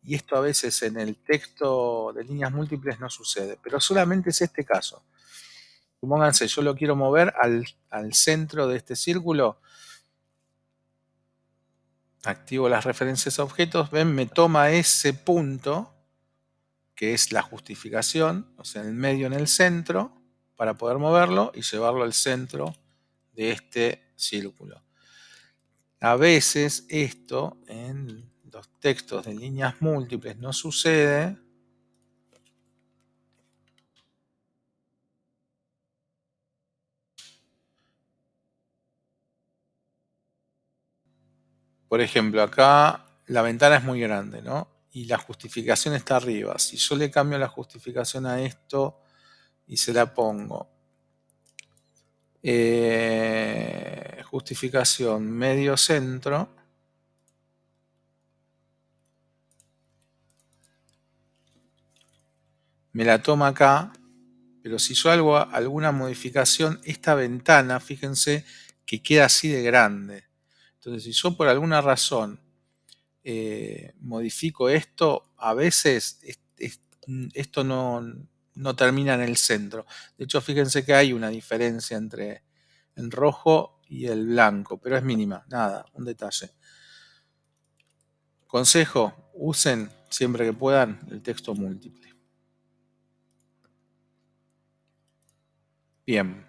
Y esto a veces en el texto de líneas múltiples no sucede, pero solamente es este caso. Supónganse, yo lo quiero mover al centro de este círculo, activo las referencias a objetos, ven, me toma ese punto, que es la justificación, o sea, el medio en el centro, para poder moverlo y llevarlo al centro de este círculo. A veces esto en los textos de líneas múltiples no sucede. Por ejemplo, acá la ventana es muy grande, ¿no? Y la justificación está arriba. Si yo le cambio la justificación a esto y se la pongo justificación medio centro, me la toma acá, pero si yo hago alguna modificación, esta ventana, fíjense que queda así de grande. Entonces, si yo por alguna razón modifico esto, a veces esto no termina en el centro. De hecho, fíjense que hay una diferencia entre el rojo y el blanco, pero es mínima, nada, un detalle. Consejo, usen siempre que puedan el texto múltiple. Bien.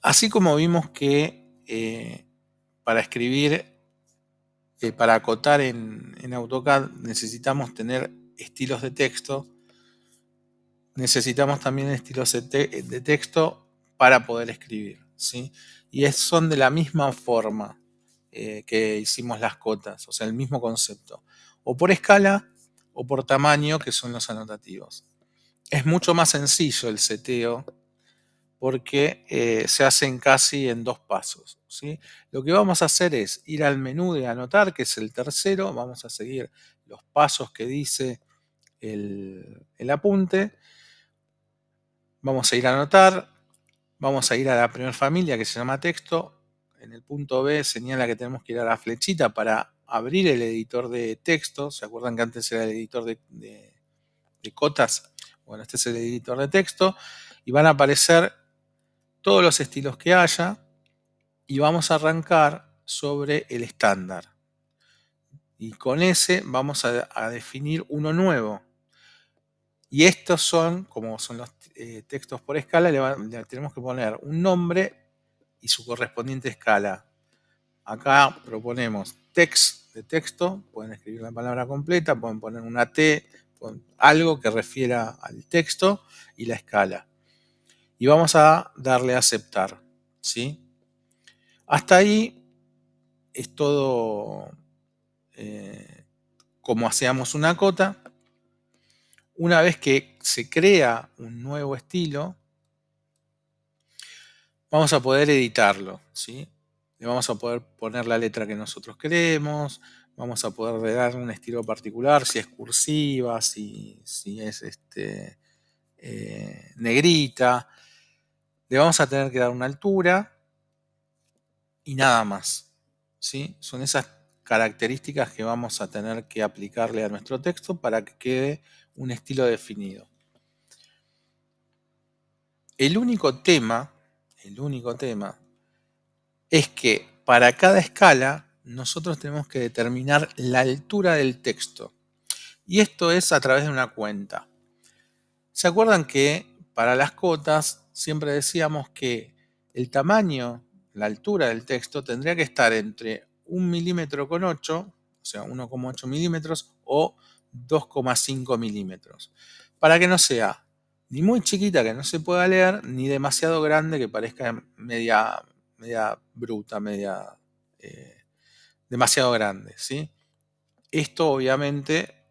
Así como vimos que para escribir, para acotar en AutoCAD necesitamos tener estilos de texto, necesitamos también estilos de texto para poder escribir, ¿sí? Y son de la misma forma que hicimos las cotas, o sea, el mismo concepto. O por escala o por tamaño, que son los anotativos. Es mucho más sencillo el seteo porque se hacen casi en dos pasos, ¿sí? Lo que vamos a hacer es ir al menú de anotar, que es el tercero, vamos a seguir los pasos que dice el apunte, vamos a ir a anotar, vamos a ir a la primera familia que se llama texto, en el punto B señala que tenemos que ir a la flechita para abrir el editor de texto, ¿se acuerdan que antes era el editor de cotas? Bueno, este es el editor de texto y van a aparecer todos los estilos que haya y vamos a arrancar sobre el estándar. Y con ese vamos a definir uno nuevo. Y estos son, como son los textos por escala, le tenemos que poner un nombre y su correspondiente escala. Acá proponemos text de texto, pueden escribir la palabra completa, pueden poner una T, algo que refiera al texto y la escala. Y vamos a darle a aceptar, ¿sí? Hasta ahí es todo como hacíamos una cota. Una vez que se crea un nuevo estilo, vamos a poder editarlo, ¿sí? Le vamos a poder poner la letra que nosotros queremos, vamos a poder dar un estilo particular, si es cursiva, si es negrita. Le vamos a tener que dar una altura y nada más, ¿sí? Son esas características que vamos a tener que aplicarle a nuestro texto para que quede un estilo definido. El único tema es que para cada escala nosotros tenemos que determinar la altura del texto. Y esto es a través de una cuenta. ¿Se acuerdan que para las cotas siempre decíamos que el tamaño, la altura del texto tendría que estar entre 1,8 milímetros, o sea, 1,8 milímetros o 2,5 milímetros? Para que no sea ni muy chiquita que no se pueda leer, ni demasiado grande que parezca media bruta, demasiado grande, ¿sí? Esto obviamente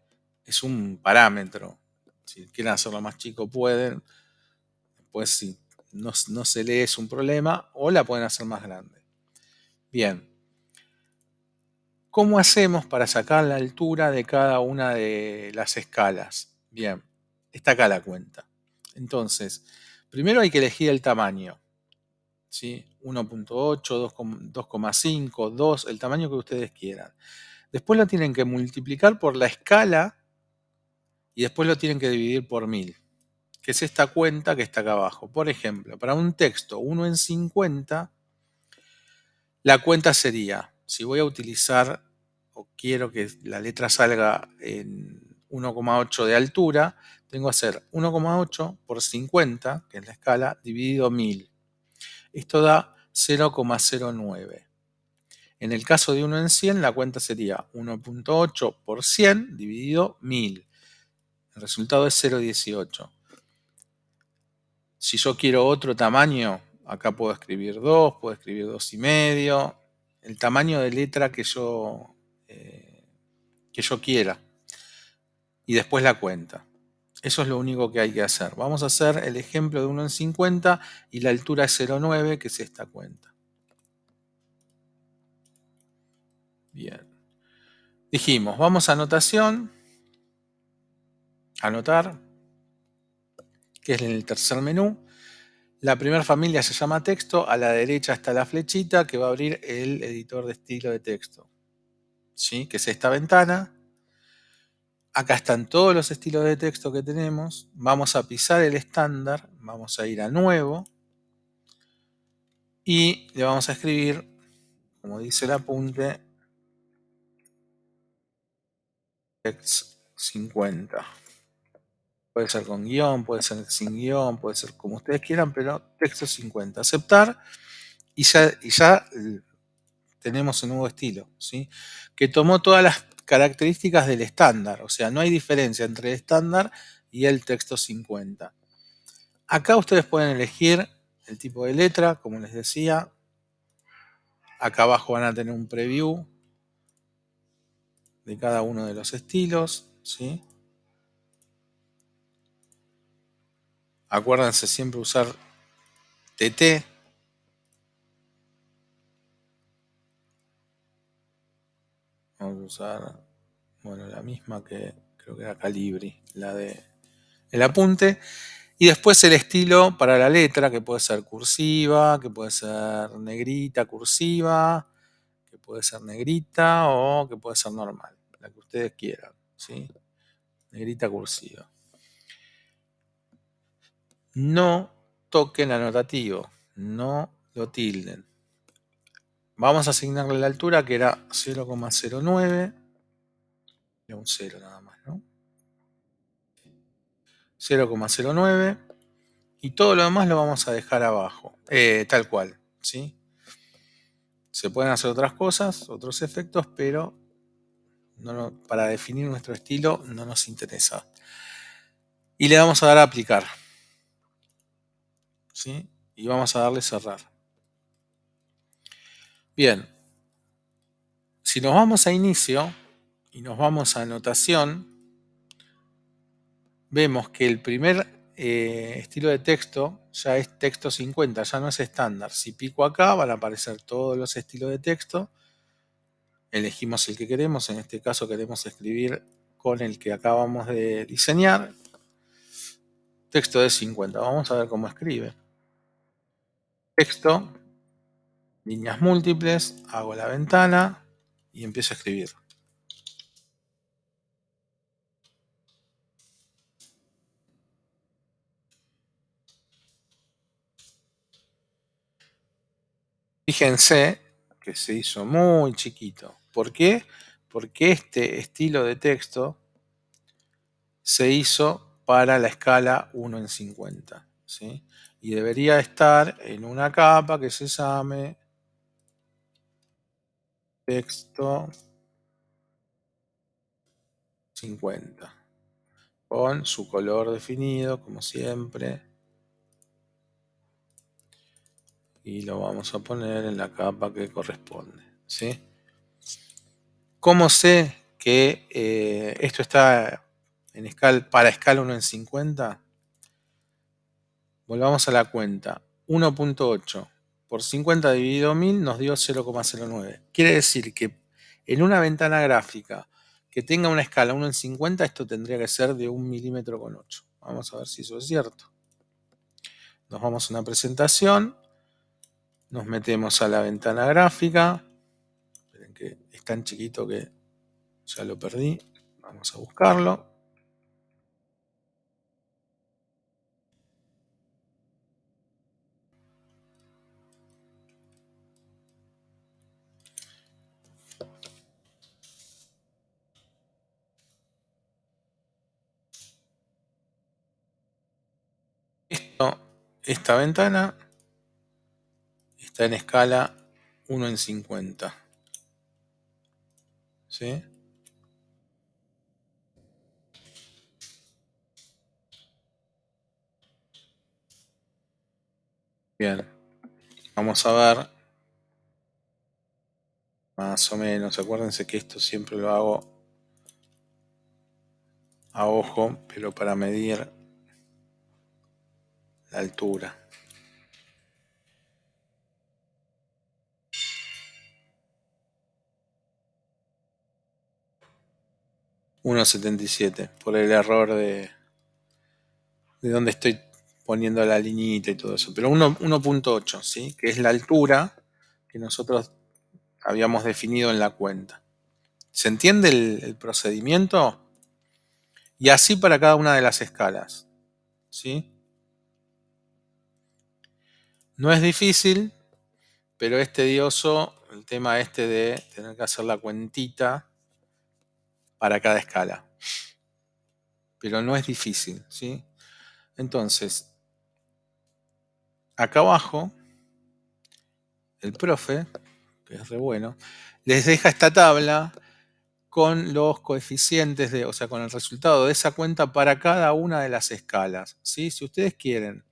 es un parámetro. Si quieren hacerlo más chico pueden, pues si no se lee es un problema, o la pueden hacer más grande. Bien, ¿cómo hacemos para sacar la altura de cada una de las escalas? Bien, está acá la cuenta. Entonces, primero hay que elegir el tamaño, ¿sí? 1,8, 2,5, 2, el tamaño que ustedes quieran. Después lo tienen que multiplicar por la escala y después lo tienen que dividir por 1000, que es esta cuenta que está acá abajo. Por ejemplo, para un texto 1 en 50, la cuenta sería, si voy a utilizar o quiero que la letra salga en 1,8 de altura, tengo que hacer 1,8 por 50, que es la escala, dividido 1000. Esto da 0,09. En el caso de 1 en 100, la cuenta sería 1,8 por 100 dividido 1000. El resultado es 0,18. Si yo quiero otro tamaño, acá puedo escribir 2, puedo escribir 2,5, el tamaño de letra que yo quiera. Y después la cuenta. Eso es lo único que hay que hacer. Vamos a hacer el ejemplo de 1 en 50 y la altura es 0,9, que es esta cuenta. Bien. Dijimos, vamos a anotación, anotar, que es en el tercer menú. La primera familia se llama texto, a la derecha está la flechita que va a abrir el editor de estilo de texto, ¿sí? Que es esta ventana. Acá están todos los estilos de texto que tenemos. Vamos a pisar el estándar, vamos a ir a nuevo y le vamos a escribir, como dice el apunte, text 50. Puede ser con guión, puede ser sin guión, puede ser como ustedes quieran, pero texto 50. Aceptar y ya tenemos un nuevo estilo, ¿sí? Que tomó todas las características del estándar. O sea, no hay diferencia entre el estándar y el texto 50. Acá ustedes pueden elegir el tipo de letra, como les decía. Acá abajo van a tener un preview de cada uno de los estilos, ¿sí? Acuérdense siempre usar TT. Vamos a usar, bueno, la misma que creo que era Calibri, la de el apunte. Y después el estilo para la letra, que puede ser cursiva, que puede ser negrita cursiva, que puede ser negrita o que puede ser normal, la que ustedes quieran, ¿sí? Negrita cursiva. No toquen anotativo, no lo tilden. Vamos a asignarle la altura que era 0,09, era un 0 nada más, ¿no? 0,09 y todo lo demás lo vamos a dejar abajo, tal cual, ¿sí? Se pueden hacer otras cosas, otros efectos, pero para definir nuestro estilo no nos interesa. Y le vamos a dar a aplicar, ¿sí? Y vamos a darle cerrar. Bien, si nos vamos a inicio y nos vamos a anotación, vemos que el primer estilo de texto ya es texto 50, ya no es estándar. Si pico acá van a aparecer todos los estilos de texto. Elegimos el que queremos, en este caso queremos escribir con el que acabamos de diseñar. Texto de 50, vamos a ver cómo escribe. Texto, líneas múltiples, hago la ventana y empiezo a escribir. Fíjense que se hizo muy chiquito. ¿Por qué? Porque este estilo de texto se hizo para la escala 1 en 50. ¿Sí? Y debería estar en una capa que se llame texto 50, con su color definido, como siempre. Y lo vamos a poner en la capa que corresponde. ¿Sí? ¿Cómo sé que esto está para escala 1 en 50? Volvamos a la cuenta. 1.8 por 50 dividido 1000 nos dio 0,09. Quiere decir que en una ventana gráfica que tenga una escala 1 en 50, esto tendría que ser de 1 milímetro con 8. Vamos a ver si eso es cierto. Nos vamos a una presentación. Nos metemos a la ventana gráfica. Esperen que es tan chiquito que ya lo perdí. Vamos a buscarlo. Esta ventana está en escala 1 en 50. ¿Sí? Bien. Vamos a ver más o menos. Acuérdense que esto siempre lo hago a ojo, pero para medir la altura. 1,77 por el error de donde estoy poniendo la liñita y todo eso. Pero 1.8, ¿sí? Que es la altura que nosotros habíamos definido en la cuenta. ¿Se entiende el procedimiento? Y así para cada una de las escalas. ¿Sí? No es difícil, pero es tedioso el tema este de tener que hacer la cuentita para cada escala. Pero no es difícil, ¿sí? Entonces, acá abajo, el profe, que es re bueno, les deja esta tabla con los coeficientes, o sea, con el resultado de esa cuenta para cada una de las escalas, ¿sí? Si ustedes quieren,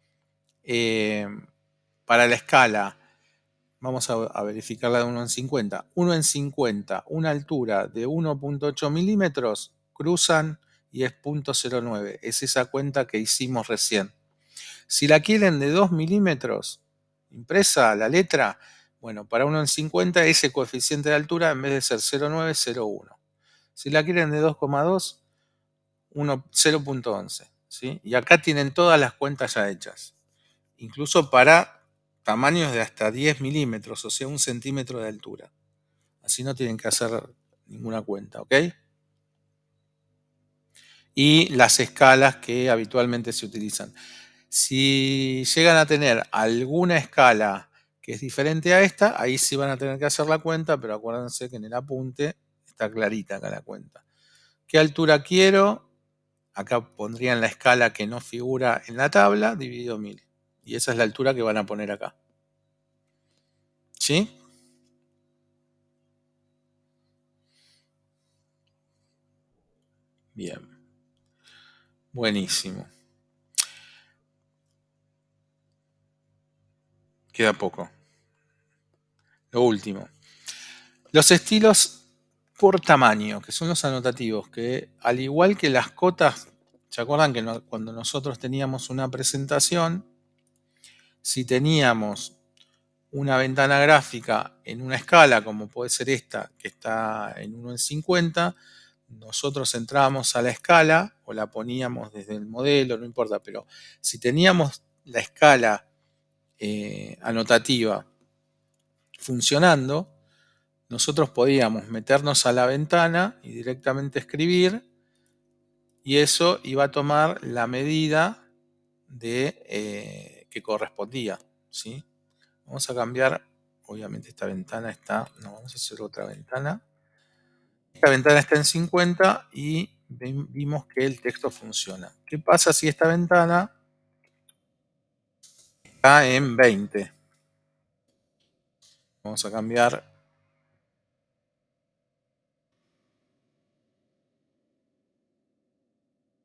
para la escala, vamos a verificar la de 1 en 50. 1 en 50, una altura de 1.8 milímetros, cruzan y es 0.09. Es esa cuenta que hicimos recién. Si la quieren de 2 milímetros, impresa la letra, bueno, para 1 en 50 ese coeficiente de altura en vez de ser 0,9, 0,1. Si la quieren de 2,2, 0.11. ¿Sí? Y acá tienen todas las cuentas ya hechas. Incluso para tamaños de hasta 10 milímetros, o sea, 1 centímetro de altura. Así no tienen que hacer ninguna cuenta, ¿ok? Y las escalas que habitualmente se utilizan. Si llegan a tener alguna escala que es diferente a esta, ahí sí van a tener que hacer la cuenta, pero acuérdense que en el apunte está clarita acá la cuenta. ¿Qué altura quiero? acá pondrían la escala que no figura en la tabla, dividido 1000. Y esa es la altura que van a poner acá. ¿Sí? Bien. Buenísimo. Queda poco. Lo último. Los estilos por tamaño, que son los anotativos, que al igual que las cotas, ¿se acuerdan que cuando nosotros teníamos una presentación, si teníamos una ventana gráfica en una escala, como puede ser esta, que está en 1 en 50, nosotros entrábamos a la escala o la poníamos desde el modelo, no importa, pero si teníamos la escala anotativa funcionando, nosotros podíamos meternos a la ventana y directamente escribir, y eso iba a tomar la medida que correspondía, ¿sí? Vamos a cambiar, obviamente esta ventana está, no, vamos a hacer otra ventana. Esta ventana está en 50 y vimos que el texto funciona. ¿Qué pasa si esta ventana está en 20? Vamos a cambiar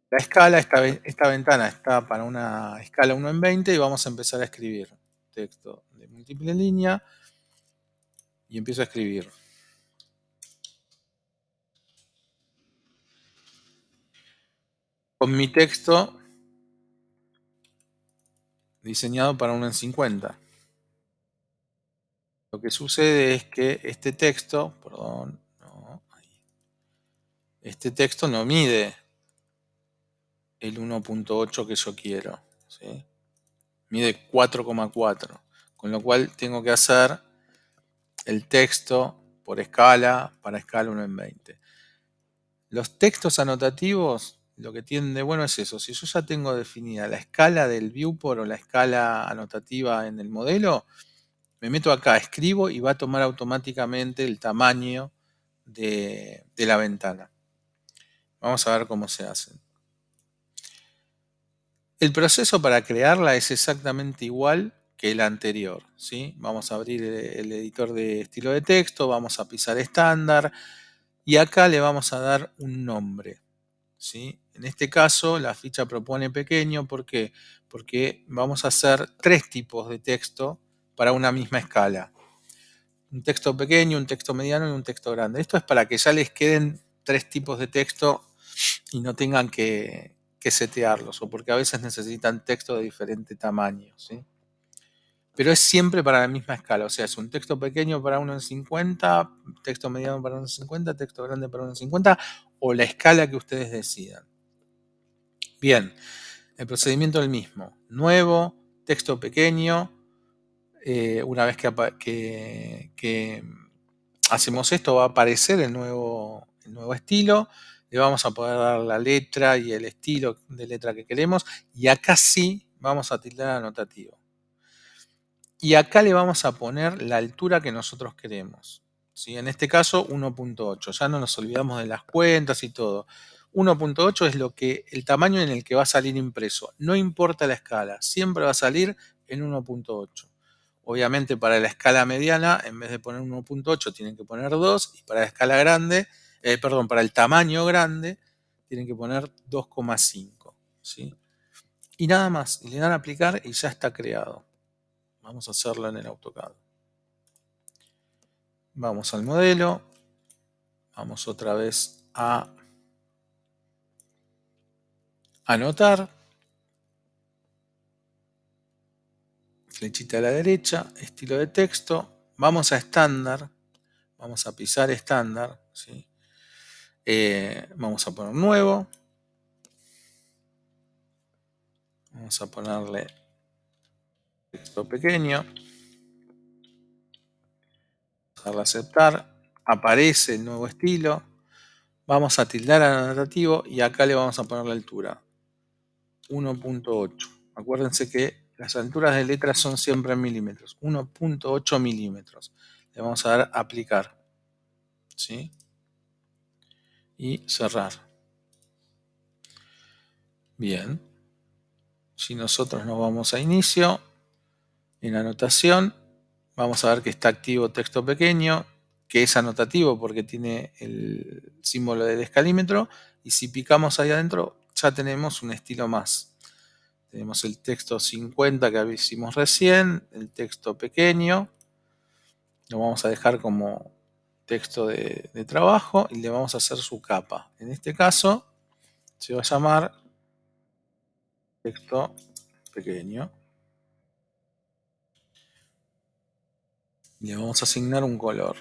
la escala. Esta ventana está para una escala 1 en 20 y vamos a empezar a escribir texto de múltiple línea y empiezo a escribir. Con mi texto diseñado para 1 en 50. Lo que sucede es que este texto, perdón, no, este texto no mide el 1.8 que yo quiero, ¿sí? Mide 4,4, con lo cual tengo que hacer el texto por escala para escala 1 en 20. Los textos anotativos, lo que tienen de bueno es eso. Si yo ya tengo definida la escala del viewport o la escala anotativa en el modelo, me meto acá, escribo y va a tomar automáticamente el tamaño de la ventana. Vamos a ver cómo se hace. El proceso para crearla es exactamente igual que el anterior, ¿sí? Vamos a abrir el editor de estilo de texto, vamos a pisar estándar y acá le vamos a dar un nombre, ¿sí? En este caso la ficha propone pequeño, ¿por qué? Porque vamos a hacer 3 tipos de texto para una misma escala. Un texto pequeño, un texto mediano y un texto grande. Esto es para que ya les queden 3 tipos de texto y no tengan que setearlos, o porque a veces necesitan texto de diferente tamaño, ¿sí? Pero es siempre para la misma escala, o sea, es un texto pequeño para 1 en 50, texto mediano para 1 en 50, texto grande para 1 en 50, o la escala que ustedes decidan. Bien, el procedimiento es el mismo. Nuevo, texto pequeño. Una vez que hacemos esto, va a aparecer el nuevo estilo. Le vamos a poder dar la letra y el estilo de letra que queremos. Y acá sí vamos a tildar anotativo. Y acá le vamos a poner la altura que nosotros queremos, ¿sí? En este caso 1.8. Ya no nos olvidamos de las cuentas y todo. 1.8 es el tamaño en el que va a salir impreso. No importa la escala, siempre va a salir en 1.8. Obviamente para la escala mediana, en vez de poner 1.8, tienen que poner 2. Y para la escala grande, para el tamaño grande, tienen que poner 2,5. ¿Sí? Y nada más, le dan a aplicar y ya está creado. Vamos a hacerlo en el AutoCAD. Vamos al modelo. Vamos otra vez a anotar. Flechita a la derecha, estilo de texto. Vamos a estándar. Vamos a pisar estándar, ¿sí? Vamos a poner nuevo. Vamos a ponerle texto pequeño. Vamos a darle a aceptar. Aparece el nuevo estilo. Vamos a tildar al anotativo y acá le vamos a poner la altura. 1.8. Acuérdense que las alturas de letras son siempre en milímetros. 1.8 milímetros. Le vamos a dar a aplicar. ¿Sí? Y cerrar. Bien. Si nosotros nos vamos a inicio, en anotación, vamos a ver que está activo texto pequeño, que es anotativo porque tiene el símbolo del escalímetro, y si picamos ahí adentro ya tenemos un estilo más. Tenemos el texto 50 que hicimos recién, el texto pequeño, lo vamos a dejar como texto de trabajo y le vamos a hacer su capa. En este caso se va a llamar texto pequeño. Le vamos a asignar un color.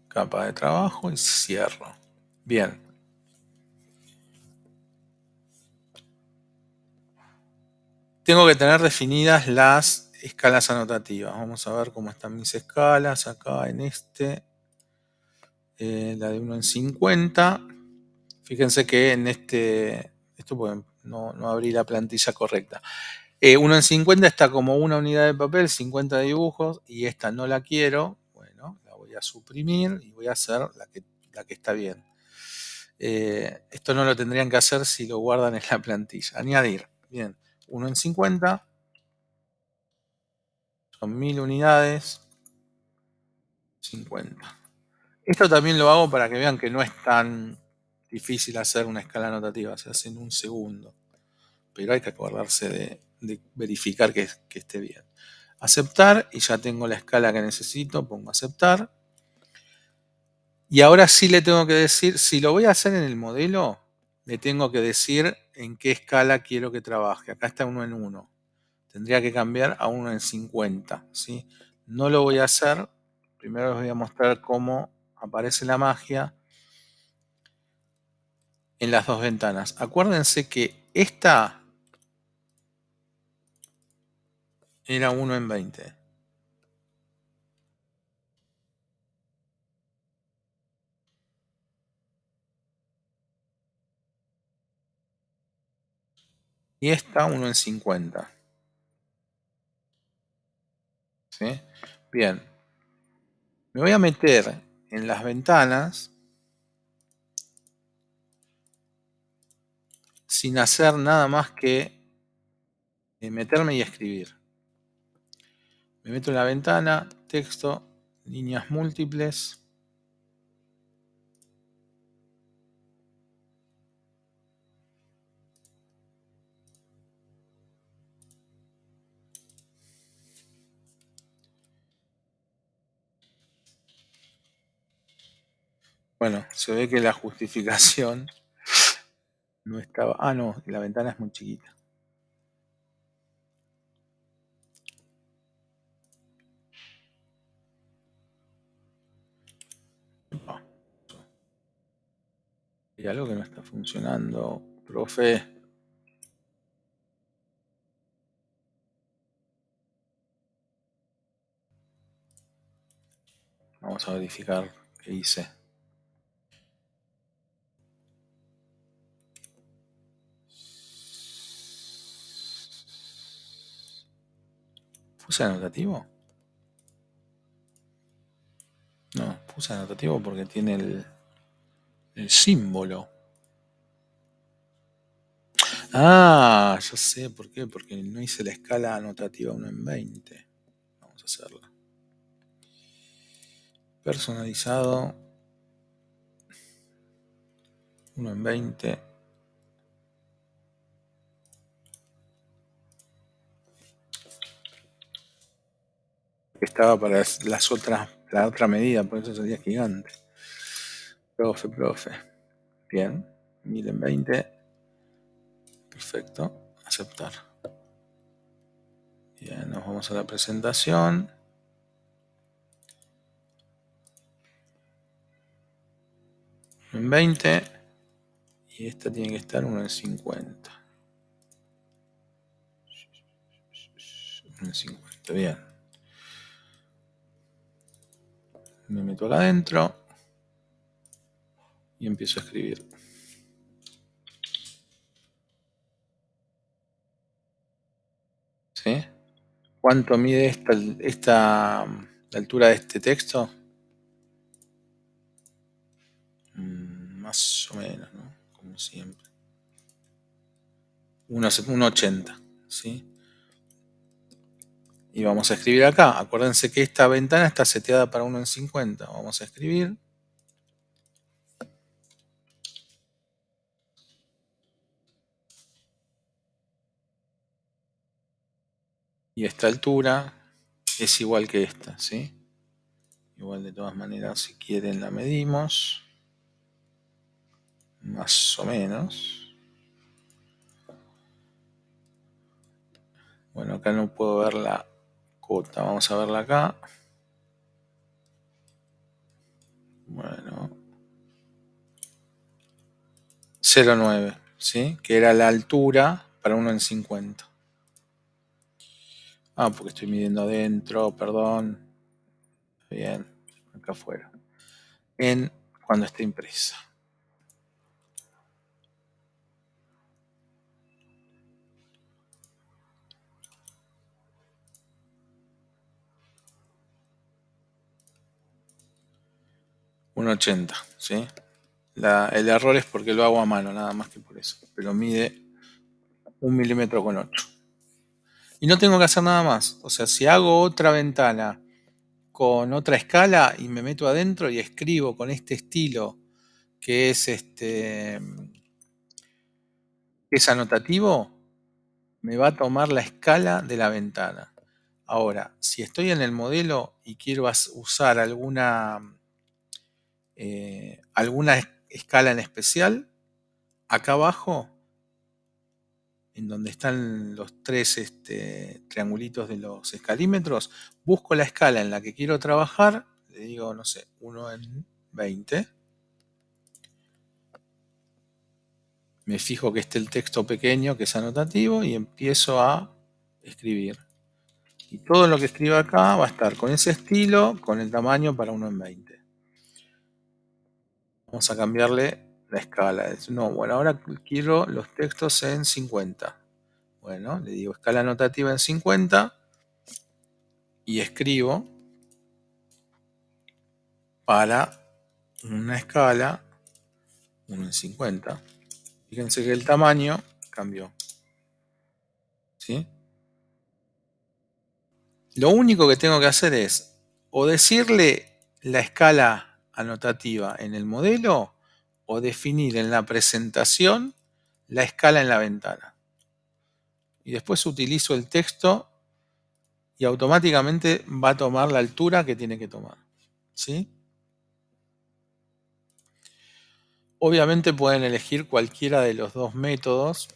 Capa de trabajo y cierro. Bien. Tengo que tener definidas las escalas anotativas. Vamos a ver cómo están mis escalas acá en este. La de 1 en 50. Fíjense que en este. Esto pues, no abrí la plantilla correcta. 1 en 50 está como una unidad de papel, 50 dibujos, y esta no la quiero. Bueno, la voy a suprimir y voy a hacer la que está bien. Esto no lo tendrían que hacer si lo guardan en la plantilla. Añadir. Bien. 1 en 50. Son 1000 unidades. 50. Esto también lo hago para que vean que no es tan difícil hacer una escala anotativa. Se hace en un segundo. Pero hay que acordarse de verificar que esté bien. Aceptar y ya tengo la escala que necesito. Pongo aceptar. Y ahora sí le tengo que decir, si lo voy a hacer en el modelo, le tengo que decir en qué escala quiero que trabaje. Acá está 1 en 1. Tendría que cambiar a 1 en 50. ¿Sí? No lo voy a hacer. Primero les voy a mostrar cómo aparece la magia en las dos ventanas. Acuérdense que esta era 1 en 20. Y esta 1 en 50. ¿Sí? Bien. Me voy a meter en las ventanas sin hacer nada más que meterme y escribir. Me meto en la ventana, texto, líneas múltiples. Bueno, se ve que la justificación no estaba. Ah, no, la ventana es muy chiquita. Hay algo que no está funcionando, profe. Vamos a verificar qué hice. ¿Puse anotativo? No, puse anotativo porque tiene el símbolo. Ah, ya sé por qué, porque no hice la escala anotativa 1 en 20. Vamos a hacerla. Personalizado 1 en 20. Estaba para la otra medida, por eso sería gigante. Profe. Bien. 1000 en 20. Perfecto. Aceptar. Bien, nos vamos a la presentación. En 20. Y esta tiene que estar 1 en 50. 1 en 50, bien. Me meto acá adentro y empiezo a escribir. ¿Sí? ¿Cuánto mide la altura de este texto? más o menos, ¿no? Como siempre. 1,80, ¿sí? Y vamos a escribir acá. Acuérdense que esta ventana está seteada para 1,50. Vamos a escribir. Y esta altura es igual que esta, ¿sí? Igual de todas maneras, si quieren la medimos. Más o menos. Bueno, acá no puedo ver la cota. Vamos a verla acá. Bueno. 0,9, ¿sí? Que era la altura para 1,50. Ah, porque estoy midiendo adentro, perdón. Bien, acá afuera. En cuando esté impresa. Un 80, ¿sí? El error es porque lo hago a mano, nada más que por eso. Pero mide 1,8 milímetros. Y no tengo que hacer nada más. O sea, si hago otra ventana con otra escala y me meto adentro y escribo con este estilo que es anotativo, me va a tomar la escala de la ventana. Ahora, si estoy en el modelo y quiero usar alguna escala en especial, acá abajo, en donde están los tres triangulitos de los escalímetros, busco la escala en la que quiero trabajar, le digo, no sé, 1 en 20. Me fijo que esté el texto pequeño, que es anotativo, y empiezo a escribir. Y todo lo que escriba acá va a estar con ese estilo, con el tamaño para 1 en 20. Vamos a cambiarle la escala. No, bueno, ahora quiero los textos en 50. Bueno, le digo escala anotativa en 50 y escribo para una escala 1 en 50. Fíjense que el tamaño cambió, ¿sí? Lo único que tengo que hacer es o decirle la escala anotativa en el modelo o definir en la presentación la escala en la ventana. Y después utilizo el texto y automáticamente va a tomar la altura que tiene que tomar, ¿sí? Obviamente pueden elegir cualquiera de los dos métodos.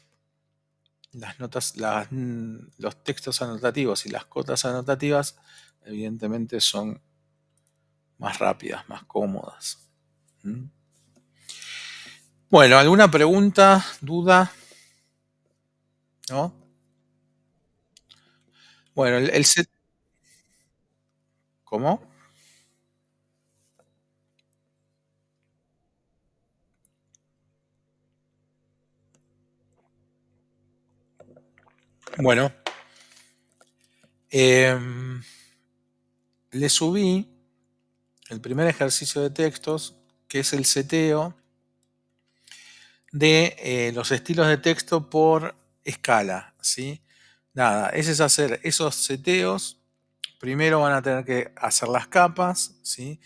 Los textos anotativos y las cotas anotativas evidentemente son más rápidas, más cómodas. ¿Mm? Bueno, ¿alguna pregunta, duda? ¿No? Bueno, el set... ¿Cómo? Bueno, le subí el primer ejercicio de textos, que es el seteo de los estilos de texto por escala, ¿sí? Nada, ese es hacer esos seteos. Primero van a tener que hacer las capas, ¿sí?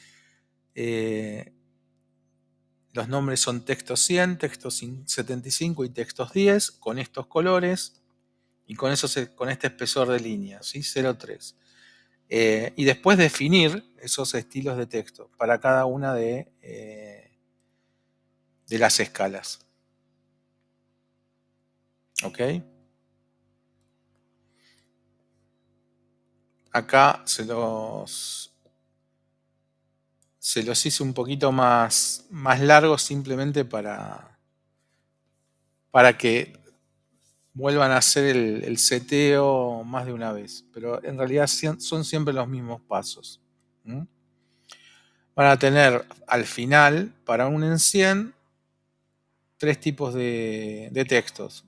Los nombres son textos 100, textos 75 y textos 10, con estos colores y con este espesor de línea, ¿sí? 0,3. Y después definir esos estilos de texto para cada una de las escalas. ¿Ok? Acá se los hice un poquito más largos simplemente para que vuelvan a hacer el seteo más de una vez. Pero en realidad son siempre los mismos pasos. ¿Mm? Van a tener al final, para 1 en 100, tres tipos de textos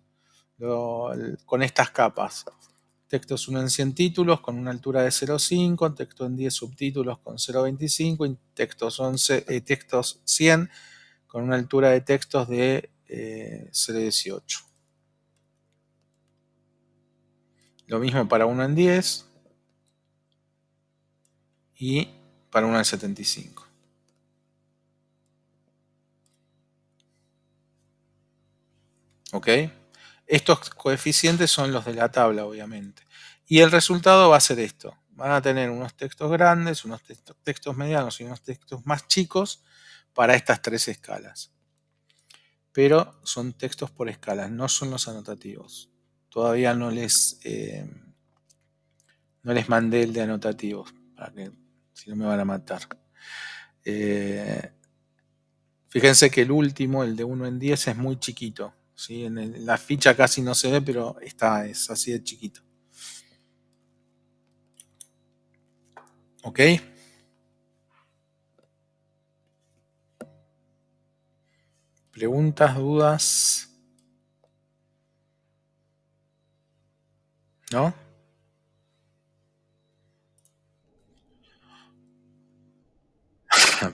con estas capas. Textos 1 en 100 títulos con una altura de 0,5, texto en 10 subtítulos con 0,25 y textos 100 con una altura de textos de 0,18. Lo mismo para uno en 10 y para uno en 75. ¿Ok? Estos coeficientes son los de la tabla, obviamente. Y el resultado va a ser esto. Van a tener unos textos grandes, unos textos medianos y unos textos más chicos para estas tres escalas. Pero son textos por escalas, no son los anotativos. Todavía no les mandé el de anotativos, para que si no me van a matar. Fíjense que el último, el de 1 en 10, es muy chiquito. ¿Sí? En la ficha casi no se ve, pero es así de chiquito. ¿Ok? ¿Preguntas, dudas? ¿No?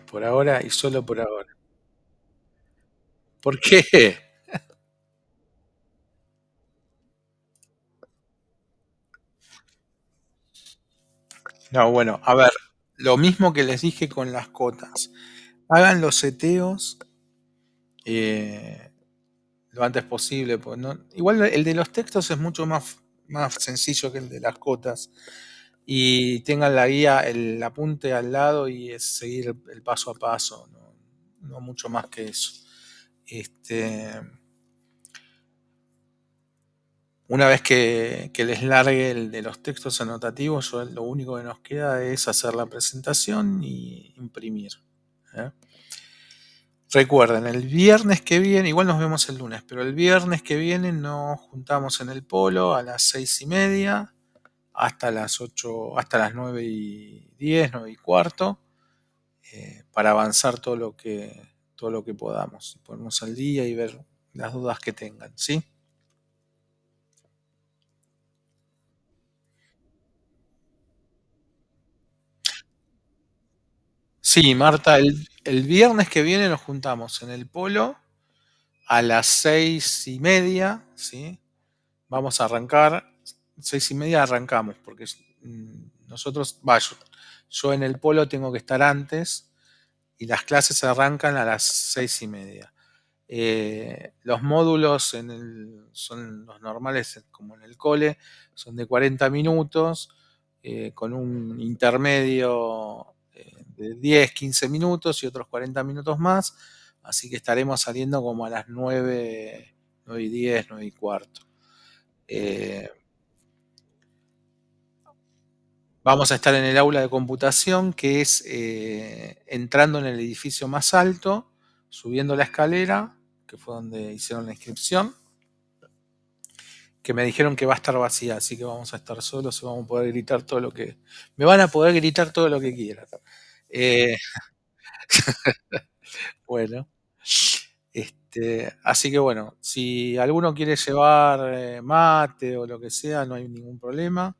Por ahora y solo por ahora. ¿Por qué? No, bueno, a ver, lo mismo que les dije con las cotas. Hagan los seteos eh, lo antes posible. Pues igual el de los textos es mucho más sencillo que el de las cotas. Y tengan la guía, el apunte al lado y es seguir el paso a paso, no mucho más que eso. Este, una vez que les largue el de los textos anotativos, lo único que nos queda es hacer la presentación y imprimir. ¿Eh? Recuerden, el viernes que viene, igual nos vemos el lunes, pero el viernes que viene nos juntamos en el Polo a las 6:30 hasta las 8, hasta las 9:10, 9:15, para avanzar todo lo que podamos, ponernos al día y ver las dudas que tengan, ¿sí? Sí, Marta, el viernes que viene nos juntamos en el Polo a las 6:30, ¿sí? Vamos a arrancar, 6:30 arrancamos, porque nosotros, yo en el Polo tengo que estar antes y las clases arrancan a las 6:30. Los módulos son los normales, como en el cole, son de 40 minutos, con un intermedio de 10, 15 minutos y otros 40 minutos más. Así que estaremos saliendo como a las 9, 9:10, 9:15. Eh, Vamos a estar en el aula de computación, que es entrando en el edificio más alto, subiendo la escalera, que fue donde hicieron la inscripción, que me dijeron que va a estar vacía, así que vamos a estar solos y vamos a poder gritar todo lo que... Me van a poder gritar todo lo que quieran. Eh, bueno, así que bueno, si alguno quiere llevar mate o lo que sea, no hay ningún problema.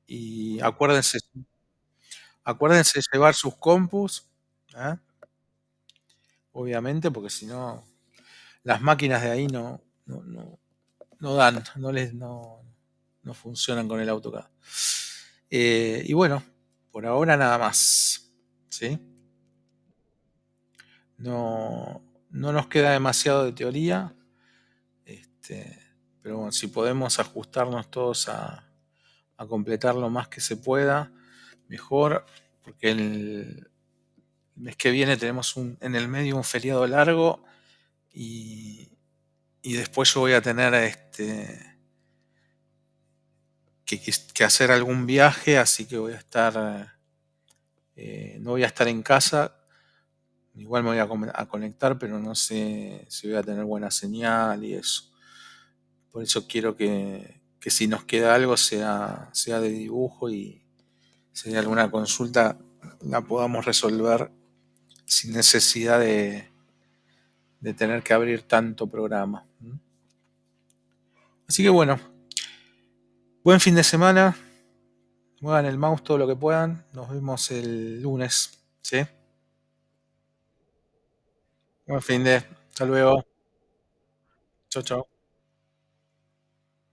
Y acuérdense de llevar sus compus, ¿eh? Obviamente, porque si no, las máquinas de ahí no dan, no funcionan con el AutoCAD. Y bueno, por ahora nada más. ¿Sí? No nos queda demasiado de teoría. Este, pero bueno, si podemos ajustarnos todos a completar lo más que se pueda, mejor, porque el mes que viene tenemos en el medio un feriado largo y, y después yo voy a tener que hacer algún viaje, así que voy a estar, no voy a estar en casa. Igual me voy a conectar, pero no sé si voy a tener buena señal y eso. Por eso quiero que si nos queda algo sea de dibujo y si hay alguna consulta la podamos resolver sin necesidad de tener que abrir tanto programa. Así que bueno, buen fin de semana. Muevan el mouse todo lo que puedan. Nos vemos el lunes. ¿Sí? Buen fin de. Hasta luego. Chau, chau.